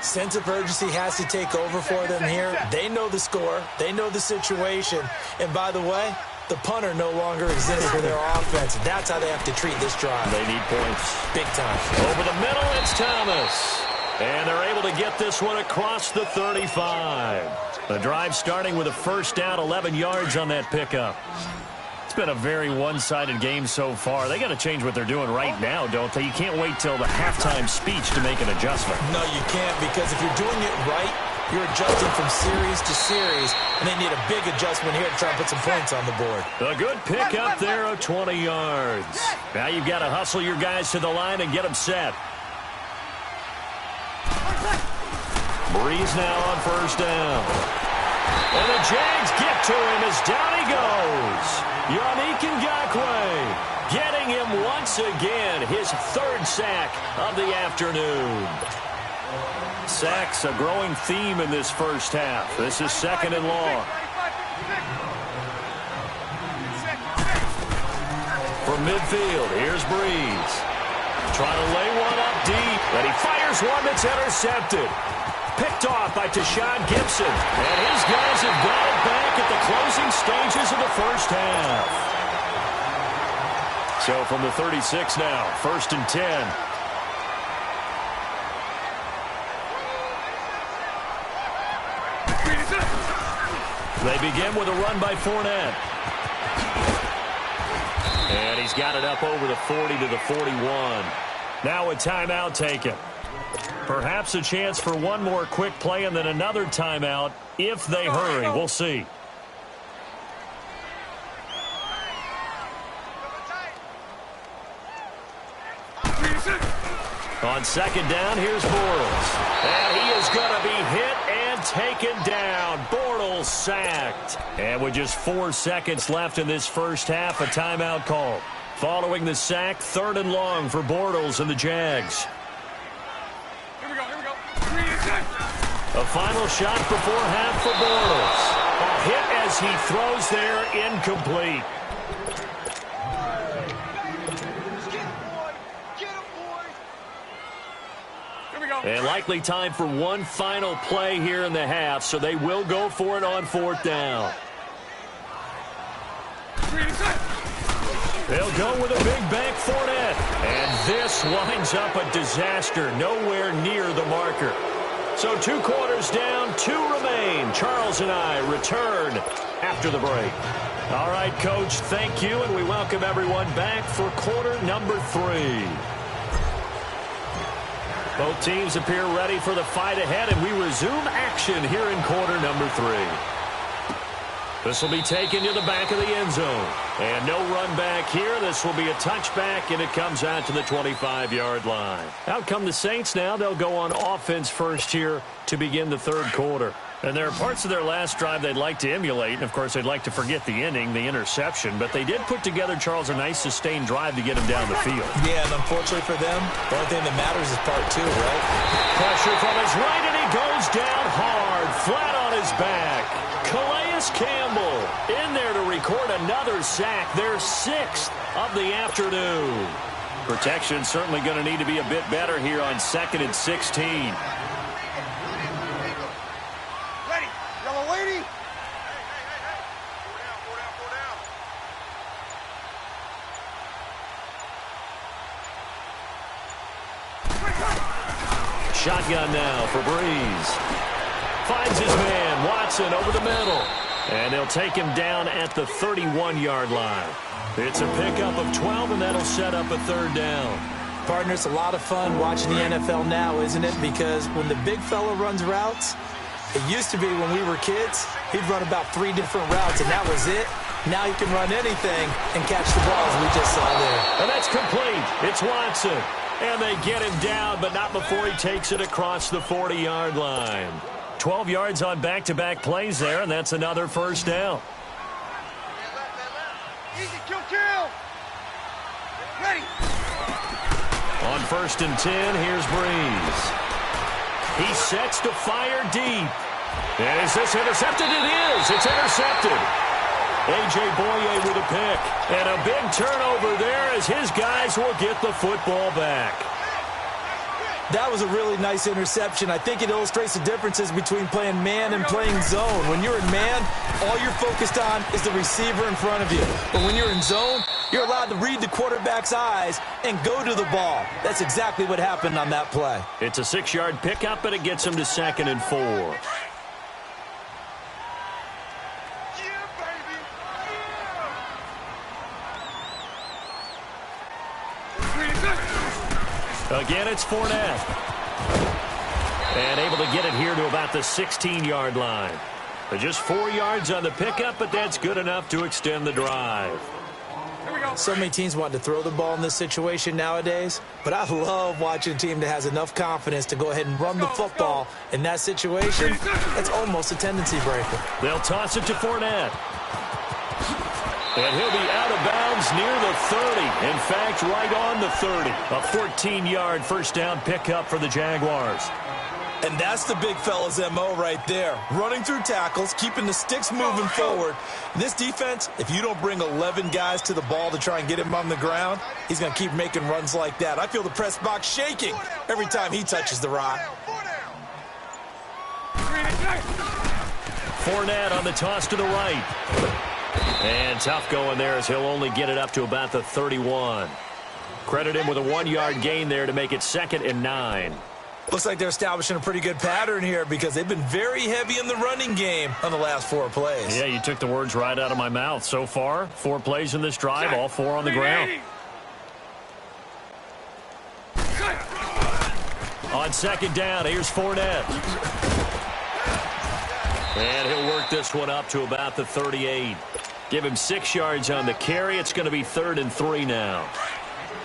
[SPEAKER 1] Sense of urgency has to take over for them here. They know the score. They know the situation. And by the way, the punter no longer exists for their offense. That's how they have to treat this drive.
[SPEAKER 2] They need points.
[SPEAKER 1] Big time.
[SPEAKER 2] Over the middle, it's Thomas. And they're able to get this one across the 35. The drive starting with a first down, 11 yards on that pickup. It's been a very one-sided game so far. They got to change what they're doing right now, don't they? You can't wait till the halftime speech to make an adjustment.
[SPEAKER 1] No, you can't, because if you're doing it right, you're adjusting from series to series, and they need a big adjustment here to try and put some points on the board.
[SPEAKER 2] A good pickup there of 20 yards. Now you've got to hustle your guys to the line and get them set. Breeze now on first down. And the Jags get to him as down he goes. Yannick Ngakoue getting him once again, his third sack of the afternoon. Sacks a growing theme in this first half. This is second and long. From midfield, here's Breeze. Trying to lay one up deep, and he fires one that's intercepted. Picked off by Tashawn Gibson. And his guys have got it back at the closing stages of the first half. So from the 36 now, first and 10. They begin with a run by Fournette. And he's got it up over the 40 to the 41. Now a timeout taken. Perhaps a chance for one more quick play and then another timeout if they hurry. We'll see. On second down, here's Bortles. And he is going to be hit and taken down. Bortles sacked. And with just 4 seconds left in this first half, a timeout call. Following the sack, third and long for Bortles and the Jags. A final shot before half for Bortles. A hit as he throws there, incomplete. And likely time for one final play here in the half, so they will go for it on fourth down. They'll go with a big bank Fournette. And this winds up a disaster, nowhere near the marker. So 2 quarters down, 2 remain. Charles and I return after the break. All right, Coach, thank you, and we welcome everyone back for quarter number 3. Both teams appear ready for the fight ahead, and we resume action here in quarter number 3. This will be taken to the back of the end zone. And no run back here. This will be a touchback, and it comes out to the 25-yard line. Out come the Saints now. They'll go on offense first here to begin the third quarter. And there are parts of their last drive they'd like to emulate. And, of course, they'd like to forget the inning, the interception. But they did put together, Charles, a nice sustained drive to get him down the field.
[SPEAKER 1] Yeah, and unfortunately for them, the only thing that matters is part 2, right?
[SPEAKER 2] Pressure from his right, and he goes down hard, flat on his back. Calais Campbell in there to record another sack, their 6th of the afternoon. Protection certainly going to need to be a bit better here on 2nd and 16.
[SPEAKER 3] Ready, yellow lady.
[SPEAKER 2] Shotgun now for Breeze. Finds his man, Watson, over the middle. And they'll take him down at the 31-yard line. It's a pickup of 12, and that'll set up a third down.
[SPEAKER 1] Partner, it's a lot of fun watching the NFL now, isn't it? Because when the big fella runs routes, it used to be when we were kids, he'd run about 3 different routes, and that was it. Now he can run anything and catch the ball, as we just saw there.
[SPEAKER 2] And that's complete. It's Watson. And they get him down, but not before he takes it across the 40-yard line. 12 yards on back-to-back plays there, and that's another first down.
[SPEAKER 3] Easy, kill, kill. Ready.
[SPEAKER 2] On 1st and 10, here's Breeze. He sets to fire deep. And is this intercepted? It is. It's intercepted. A.J. Boye with a pick. And a big turnover there as his guys will get the football back.
[SPEAKER 1] That was a really nice interception. I think it illustrates the differences between playing man and playing zone. When you're in man, all you're focused on is the receiver in front of you. But when you're in zone, you're allowed to read the quarterback's eyes and go to the ball. That's exactly what happened on that play.
[SPEAKER 2] It's a 6-yard pickup, and it gets him to 2nd and 4. Again, it's Fournette. And able to get it here to about the 16-yard line. Just 4 yards on the pickup, but that's good enough to extend the drive.
[SPEAKER 1] So many teams want to throw the ball in this situation nowadays, but I love watching a team that has enough confidence to go ahead and run the football in that situation. That's almost a tendency breaker.
[SPEAKER 2] They'll toss it to Fournette. And he'll be out of bounds near the 30. In fact, right on the 30. A 14-yard first down pickup for the Jaguars.
[SPEAKER 1] And that's the big fella's M.O. right there. Running through tackles, keeping the sticks moving forward. In this defense, if you don't bring 11 guys to the ball to try and get him on the ground, he's going to keep making runs like that. I feel the press box shaking every time he touches the rock.
[SPEAKER 2] Fournette on the toss to the right. And tough going there as he'll only get it up to about the 31. Credit him with a 1-yard gain there to make it 2nd and 9.
[SPEAKER 1] Looks like they're establishing a pretty good pattern here because they've been very heavy in the running game on the last 4 plays.
[SPEAKER 2] Yeah, you took the words right out of my mouth. So far, 4 plays in this drive, all 4 on the ground. On 2nd down, here's Fournette. And he'll work this one up to about the 38. Give him 6 yards on the carry. It's going to be 3rd and 3 now.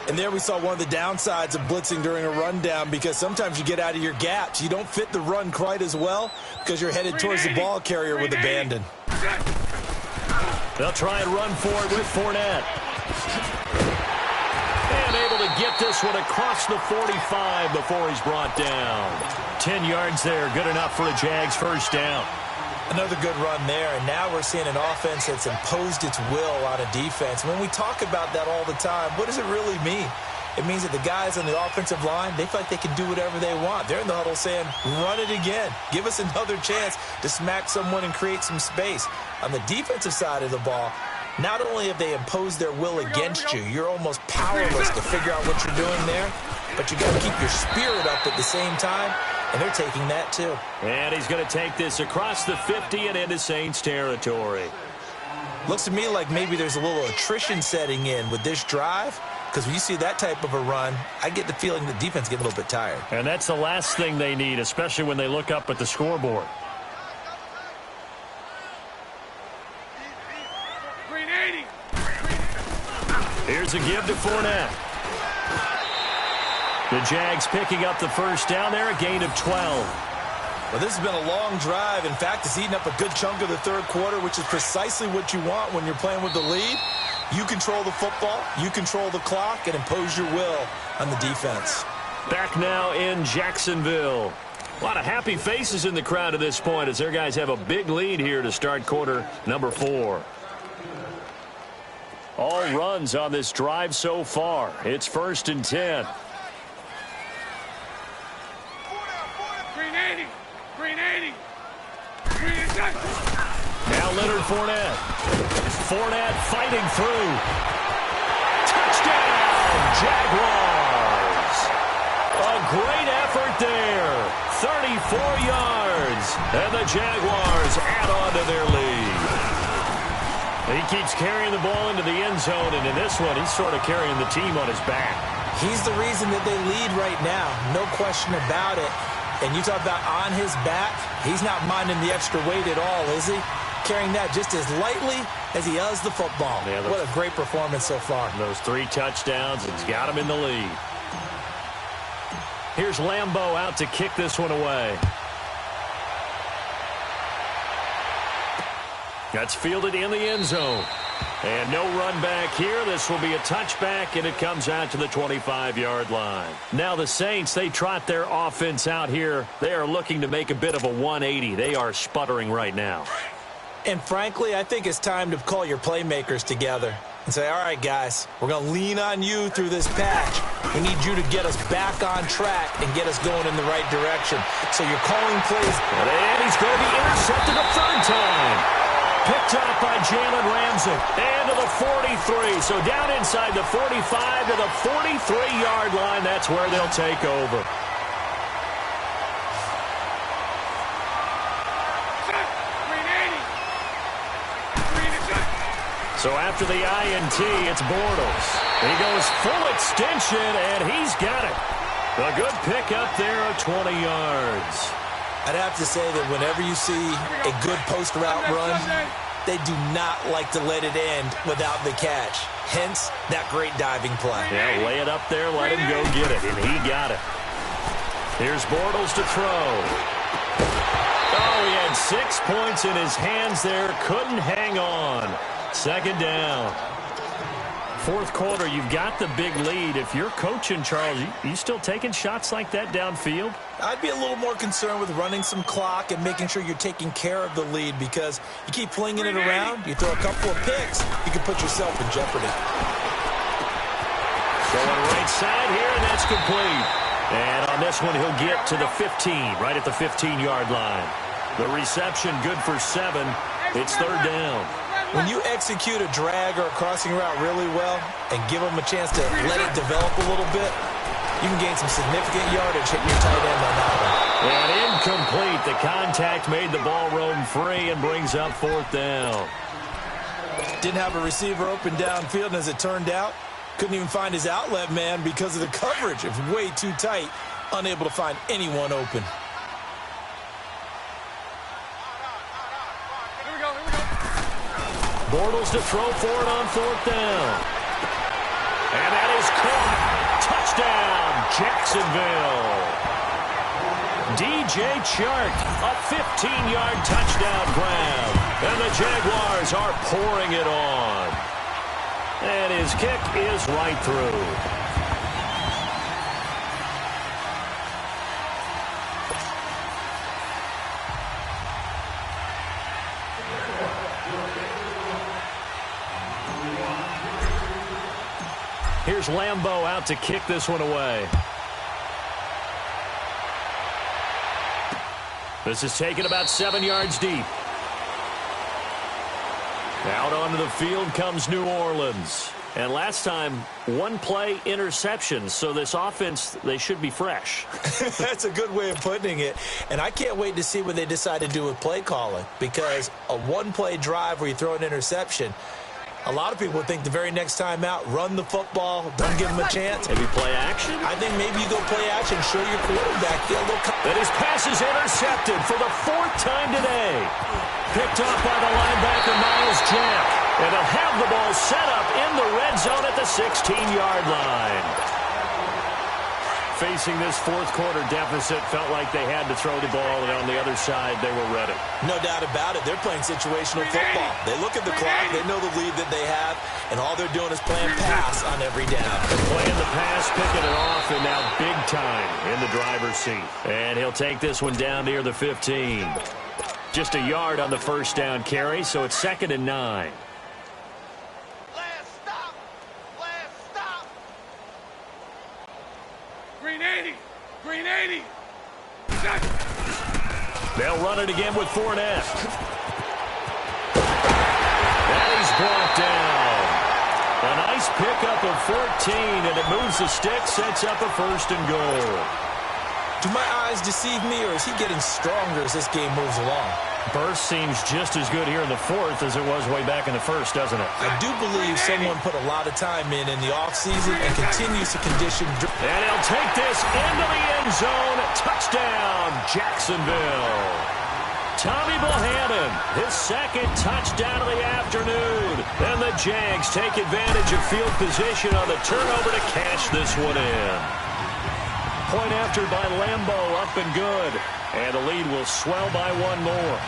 [SPEAKER 1] And there we saw one of the downsides of blitzing during a rundown because sometimes you get out of your gaps. You don't fit the run quite as well because you're headed towards the ball carrier with abandon.
[SPEAKER 2] They'll try and run for it with Fournette. And able to get this one across the 45 before he's brought down. 10 yards there, good enough for a Jags first down.
[SPEAKER 1] Another good run there, and now we're seeing an offense that's imposed its will on a defense. When we talk about that all the time, what does it really mean? It means that the guys on the offensive line, they feel like they can do whatever they want. They're in the huddle saying, run it again. Give us another chance to smack someone and create some space. On the defensive side of the ball, not only have they imposed their will against you, you're almost powerless to figure out what you're doing there, but you got to keep your spirit up at the same time. And they're taking that, too.
[SPEAKER 2] And he's going to take this across the 50 and into Saints territory.
[SPEAKER 1] Looks to me like maybe there's a little attrition setting in with this drive. Because when you see that type of a run, I get the feeling the defense get a little bit tired.
[SPEAKER 2] And that's the last thing they need, especially when they look up at the scoreboard. Here's a give to Fournette. The Jags picking up the first down there, a gain of 12.
[SPEAKER 1] Well, this has been a long drive. In fact, it's eaten up a good chunk of the third quarter, which is precisely what you want when you're playing with the lead. You control the football, you control the clock, and impose your will on the defense.
[SPEAKER 2] Back now in Jacksonville. A lot of happy faces in the crowd at this point as their guys have a big lead here to start quarter number 4. All runs on this drive so far. It's 1st and 10. Now Leonard Fournette. Fournette fighting through. Touchdown, Jaguars. A great effort there. 34 yards. And the Jaguars add on to their lead. He keeps carrying the ball into the end zone, and in this one, he's sort of carrying the team on his back.
[SPEAKER 1] He's the reason that they lead right now. No question about it. And you talk about on his back, he's not minding the extra weight at all, is he? Carrying that just as lightly as he does the football. Yeah, what a great performance so far.
[SPEAKER 2] Those 3 touchdowns, it's got him in the lead. Here's Lambeau out to kick this one away. That's fielded in the end zone. And no run back here. This will be a touchback, and it comes out to the 25-yard line. Now the Saints, they trot their offense out here. They are looking to make a bit of a 180. They are sputtering right now.
[SPEAKER 1] And frankly, I think it's time to call your playmakers together and say, all right, guys, we're going to lean on you through this patch. We need you to get us back on track and get us going in the right direction. So you're calling plays.
[SPEAKER 2] And he's going to be intercepted a third time. Picked up by Jalen Ramsey. And to the 43. So down inside the 45 to the 43-yard line. That's where they'll take over. So after the INT, it's Bortles. He goes full extension, and he's got it. A good pick up there of 20 yards.
[SPEAKER 1] I'd have to say that whenever you see a good post route run, they do not like to let it end without the catch. Hence, that great diving play.
[SPEAKER 2] Yeah, lay it up there, let him go get it, and he got it. Here's Bortles to throw. Oh, he had 6 points in his hands there, couldn't hang on. Second down. Fourth quarter, you've got the big lead. If you're coaching, Charles, you still taking shots like that downfield?
[SPEAKER 1] I'd be a little more concerned with running some clock and making sure you're taking care of the lead, because you keep flinging it around, you throw a couple of picks, you can put yourself in jeopardy.
[SPEAKER 2] Going right side here, and that's complete. And on this one, he'll get to the 15, right at the 15-yard line. The reception good for 7. It's third down.
[SPEAKER 1] When you execute a drag or a crossing route really well and give them a chance to let it develop a little bit, you can gain some significant yardage hitting your tight end on that one.
[SPEAKER 2] And incomplete. The contact made the ball roam free and brings up fourth down.
[SPEAKER 1] Didn't have a receiver open downfield, and as it turned out, couldn't even find his outlet man because of the coverage. It was way too tight, unable to find anyone open.
[SPEAKER 2] Bortles to throw for it on fourth down. And that is caught. Touchdown, Jacksonville. DJ Chark, a 15-yard touchdown grab. And the Jaguars are pouring it on. And his kick is right through. Here's Lambeau out to kick this one away. This is taken about 7 yards deep. Out onto the field comes New Orleans. And last time, one play interception. So this offense, they should be fresh.
[SPEAKER 1] That's a good way of putting it. And I can't wait to see what they decide to do with play calling. Because a one-play drive where you throw an interception, a lot of people would think the very next time out, run the football, don't give him a chance.
[SPEAKER 2] Maybe play action?
[SPEAKER 1] I think maybe you go play action, show your quarterback.
[SPEAKER 2] That his pass is intercepted for the 4th time today. Picked off by the linebacker, Miles Jack. And they'll have the ball set up in the red zone at the 16-yard line. Facing this fourth quarter deficit, felt like they had to throw the ball, and on the other side, they were ready.
[SPEAKER 1] No doubt about it. They're playing situational football. They look at the clock, they know the lead that they have, and all they're doing is playing pass on every down.
[SPEAKER 2] They're playing the pass, picking it off, and now big time in the driver's seat. And he'll take this one down near the 15. Just a yard on the first down carry, so it's 2nd and 9.
[SPEAKER 3] Green 80.
[SPEAKER 2] They'll run it again with Fournette. That is brought down. A nice pickup of 14, and it moves the stick, sets up a 1st and goal.
[SPEAKER 1] Do my eyes deceive me, or is he getting stronger as this game moves along?
[SPEAKER 2] Burst seems just as good here in the 4th as it was way back in the 1st, doesn't it?
[SPEAKER 1] I do believe someone put a lot of time in the offseason and continues to condition.
[SPEAKER 2] And he'll take this into the end zone. Touchdown, Jacksonville. Tommy Bohannon, his 2nd touchdown of the afternoon. And the Jags take advantage of field position on the turnover to cash this one in. Point after by Lambeau, up and good. And the lead will swell by one more.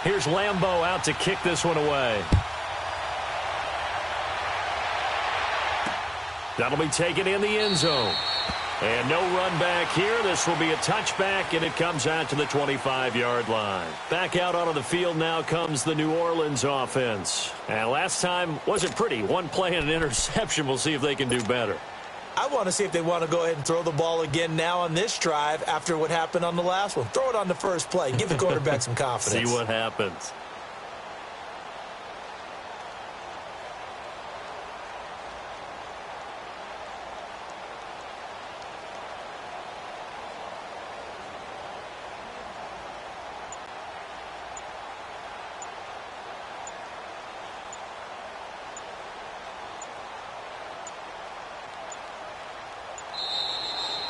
[SPEAKER 2] Here's Lambeau out to kick this one away. That'll be taken in the end zone. And no run back here. This will be a touchback, and it comes out to the 25-yard line. Back out onto the field now comes the New Orleans offense. And last time wasn't pretty. One play and an interception. We'll see if they can do better.
[SPEAKER 1] I want to see if they want to go ahead and throw the ball again now on this drive after what happened on the last one. Throw it on the first play. Give the quarterback some confidence.
[SPEAKER 2] See what happens.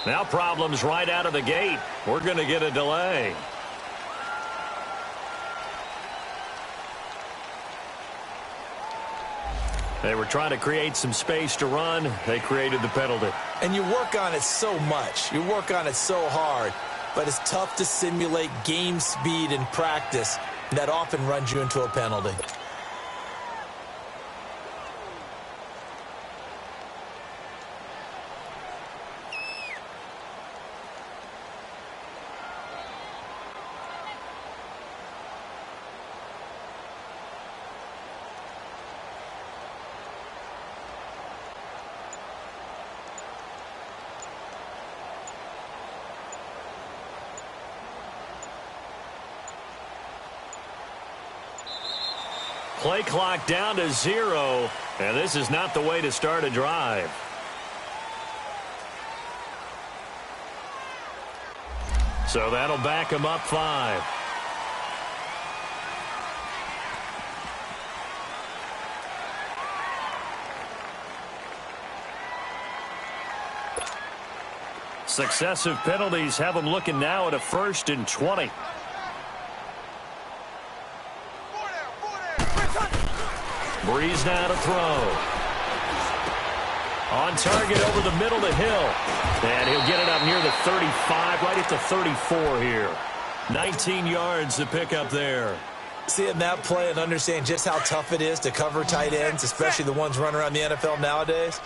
[SPEAKER 2] Now problems right out of the gate. We're going to get a delay. They were trying to create some space to run. They created the penalty.
[SPEAKER 1] And you work on it so much. You work on it so hard. But it's tough to simulate game speed in practice. That often runs you into a penalty.
[SPEAKER 2] Play clock down to 0, and this is not the way to start a drive. So that'll back him up 5. Successive penalties have them looking now at a 1st and 20. Breeze now to throw. On target over the middle to Hill. And he'll get it up near the 35, right at the 34 here. 19 yards to pick up there.
[SPEAKER 1] Seeing that play and understand just how tough it is to cover tight ends, especially the ones running around the NFL nowadays,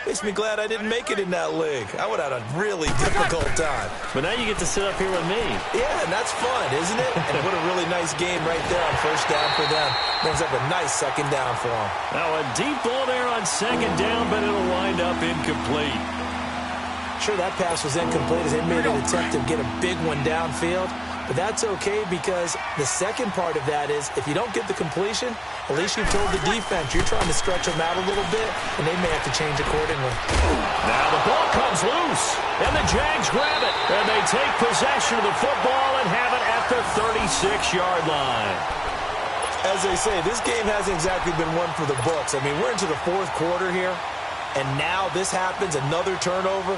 [SPEAKER 1] makes me glad I didn't make it in that league. I would have had a really difficult time.
[SPEAKER 2] But now you get to sit up here with me.
[SPEAKER 1] Yeah, and that's fun, isn't it? And what a really nice game right there on first down for them. Brings up a nice second down for them.
[SPEAKER 2] Now a deep ball there on second down, but it'll wind up incomplete.
[SPEAKER 1] Sure, that pass was incomplete as they made an attempt to get a big one downfield. But that's okay because the second part of that is if you don't get the completion, at least you've told the defense you're trying to stretch them out a little bit, and they may have to change accordingly.
[SPEAKER 2] Now the ball comes loose, and the Jags grab it, and they take possession of the football and have it at the 36-yard line.
[SPEAKER 1] As they say, this game hasn't exactly been one for the books. I mean, we're into the 4th quarter here, and now this happens, another turnover.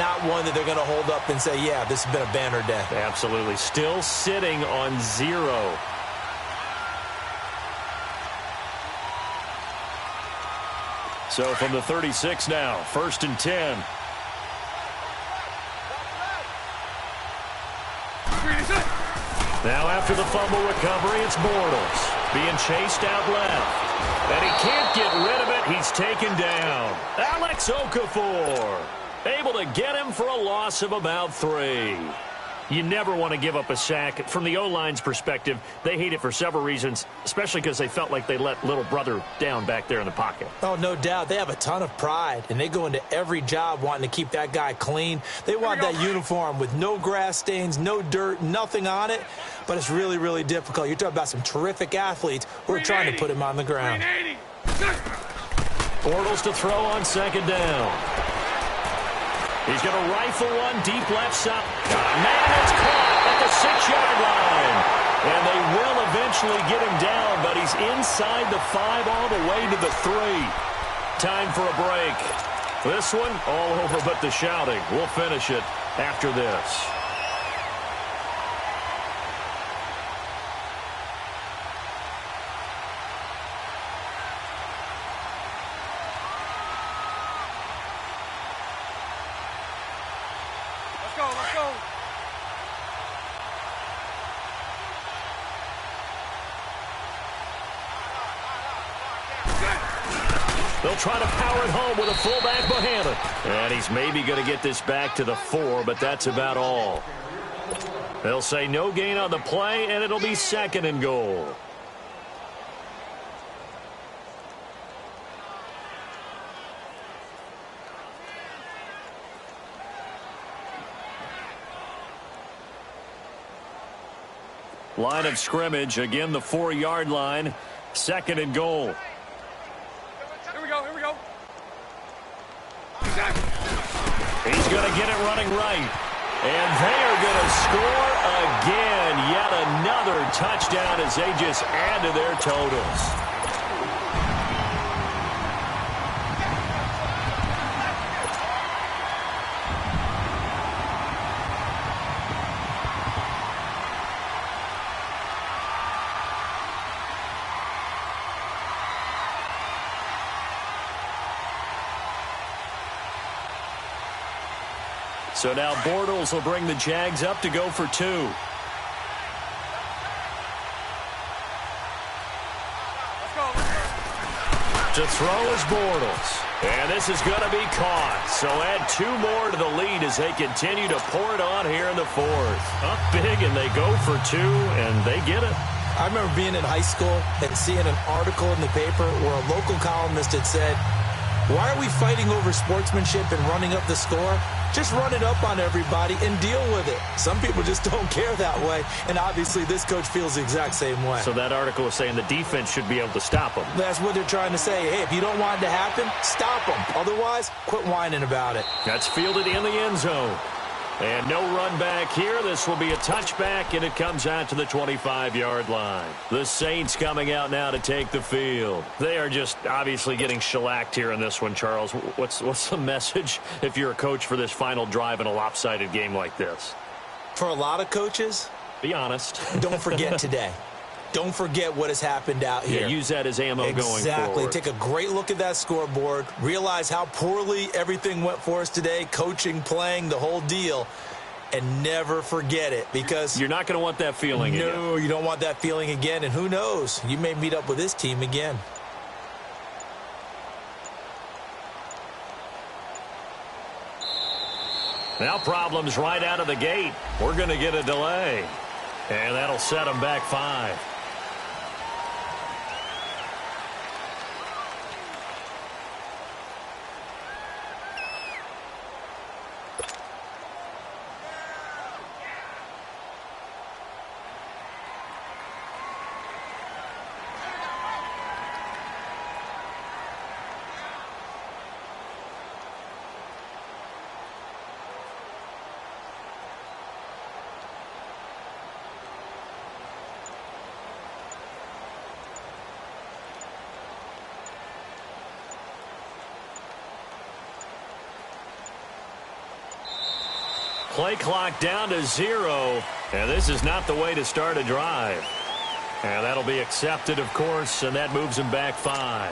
[SPEAKER 1] Not one that they're going to hold up and say, yeah, this has been a banner day.
[SPEAKER 2] Absolutely. Still sitting on 0. So from the 36 now, 1st and 10. Now after the fumble recovery, it's Bortles being chased out left. And he can't get rid of it. He's taken down. Alex Okafor able to get him for a loss of about 3. You never want to give up a sack. From the O-line's perspective, they hate it for several reasons, especially because they felt like they let little brother down back there in the pocket.
[SPEAKER 1] Oh, no doubt. They have a ton of pride, and they go into every job wanting to keep that guy clean. They want that uniform with no grass stains, no dirt, nothing on it, but it's really, really difficult. You're talking about some terrific athletes who are trying to put him on the ground.
[SPEAKER 2] Bortles to throw on second down. He's going to rifle one deep left side. Man, it's caught at the 6-yard line. And they will eventually get him down, but he's inside the 5 all the way to the 3. Time for a break. This one, all over but the shouting. We'll finish it after this. They'll try to power it home with a fullback Bohannon. And he's maybe going to get this back to the 4, but that's about all. They'll say no gain on the play, and it'll be 2nd and goal. Line of scrimmage, again the 4-yard line, 2nd and goal.
[SPEAKER 3] Here we go, here we go.
[SPEAKER 2] He's going to get it running right. And they are going to score again. Yet another touchdown as they just add to their totals. So now Bortles will bring the Jags up to go for 2. To throw is Bortles. And this is going to be caught. So add 2 more to the lead as they continue to pour it on here in the 4th. Up big, and they go for 2, and they get it.
[SPEAKER 1] I remember being in high school and seeing an article in the paper where a local columnist had said, "Why are we fighting over sportsmanship and running up the score? Just run it up on everybody and deal with it." Some people just don't care that way, and obviously this coach feels the exact same way.
[SPEAKER 2] So that article is saying the defense should be able to stop them.
[SPEAKER 1] That's what they're trying to say. Hey, if you don't want it to happen, stop them. Otherwise, quit whining about it.
[SPEAKER 2] That's fielded in the end zone. And no run back here. This will be a touchback, and it comes out to the 25-yard line. The Saints coming out now to take the field. They are just obviously getting shellacked here in this one, Charles. What's the message if you're a coach for this final drive in a lopsided game like this?
[SPEAKER 1] For a lot of coaches,
[SPEAKER 2] be honest.
[SPEAKER 1] Don't forget today. Don't forget what has happened out here.
[SPEAKER 2] Yeah, use that as ammo going forward.
[SPEAKER 1] Exactly. Take a great look at that scoreboard. Realize how poorly everything went for us today. Coaching, playing, the whole deal. And never forget it, because
[SPEAKER 2] you're not going to want that feeling again.
[SPEAKER 1] No, you don't want that feeling again. And who knows? You may meet up with this team again.
[SPEAKER 2] Now problems right out of the gate. We're going to get a delay. And that'll set them back 5. Play clock down to 0, and this is not the way to start a drive. And that'll be accepted, of course, and that moves him back 5.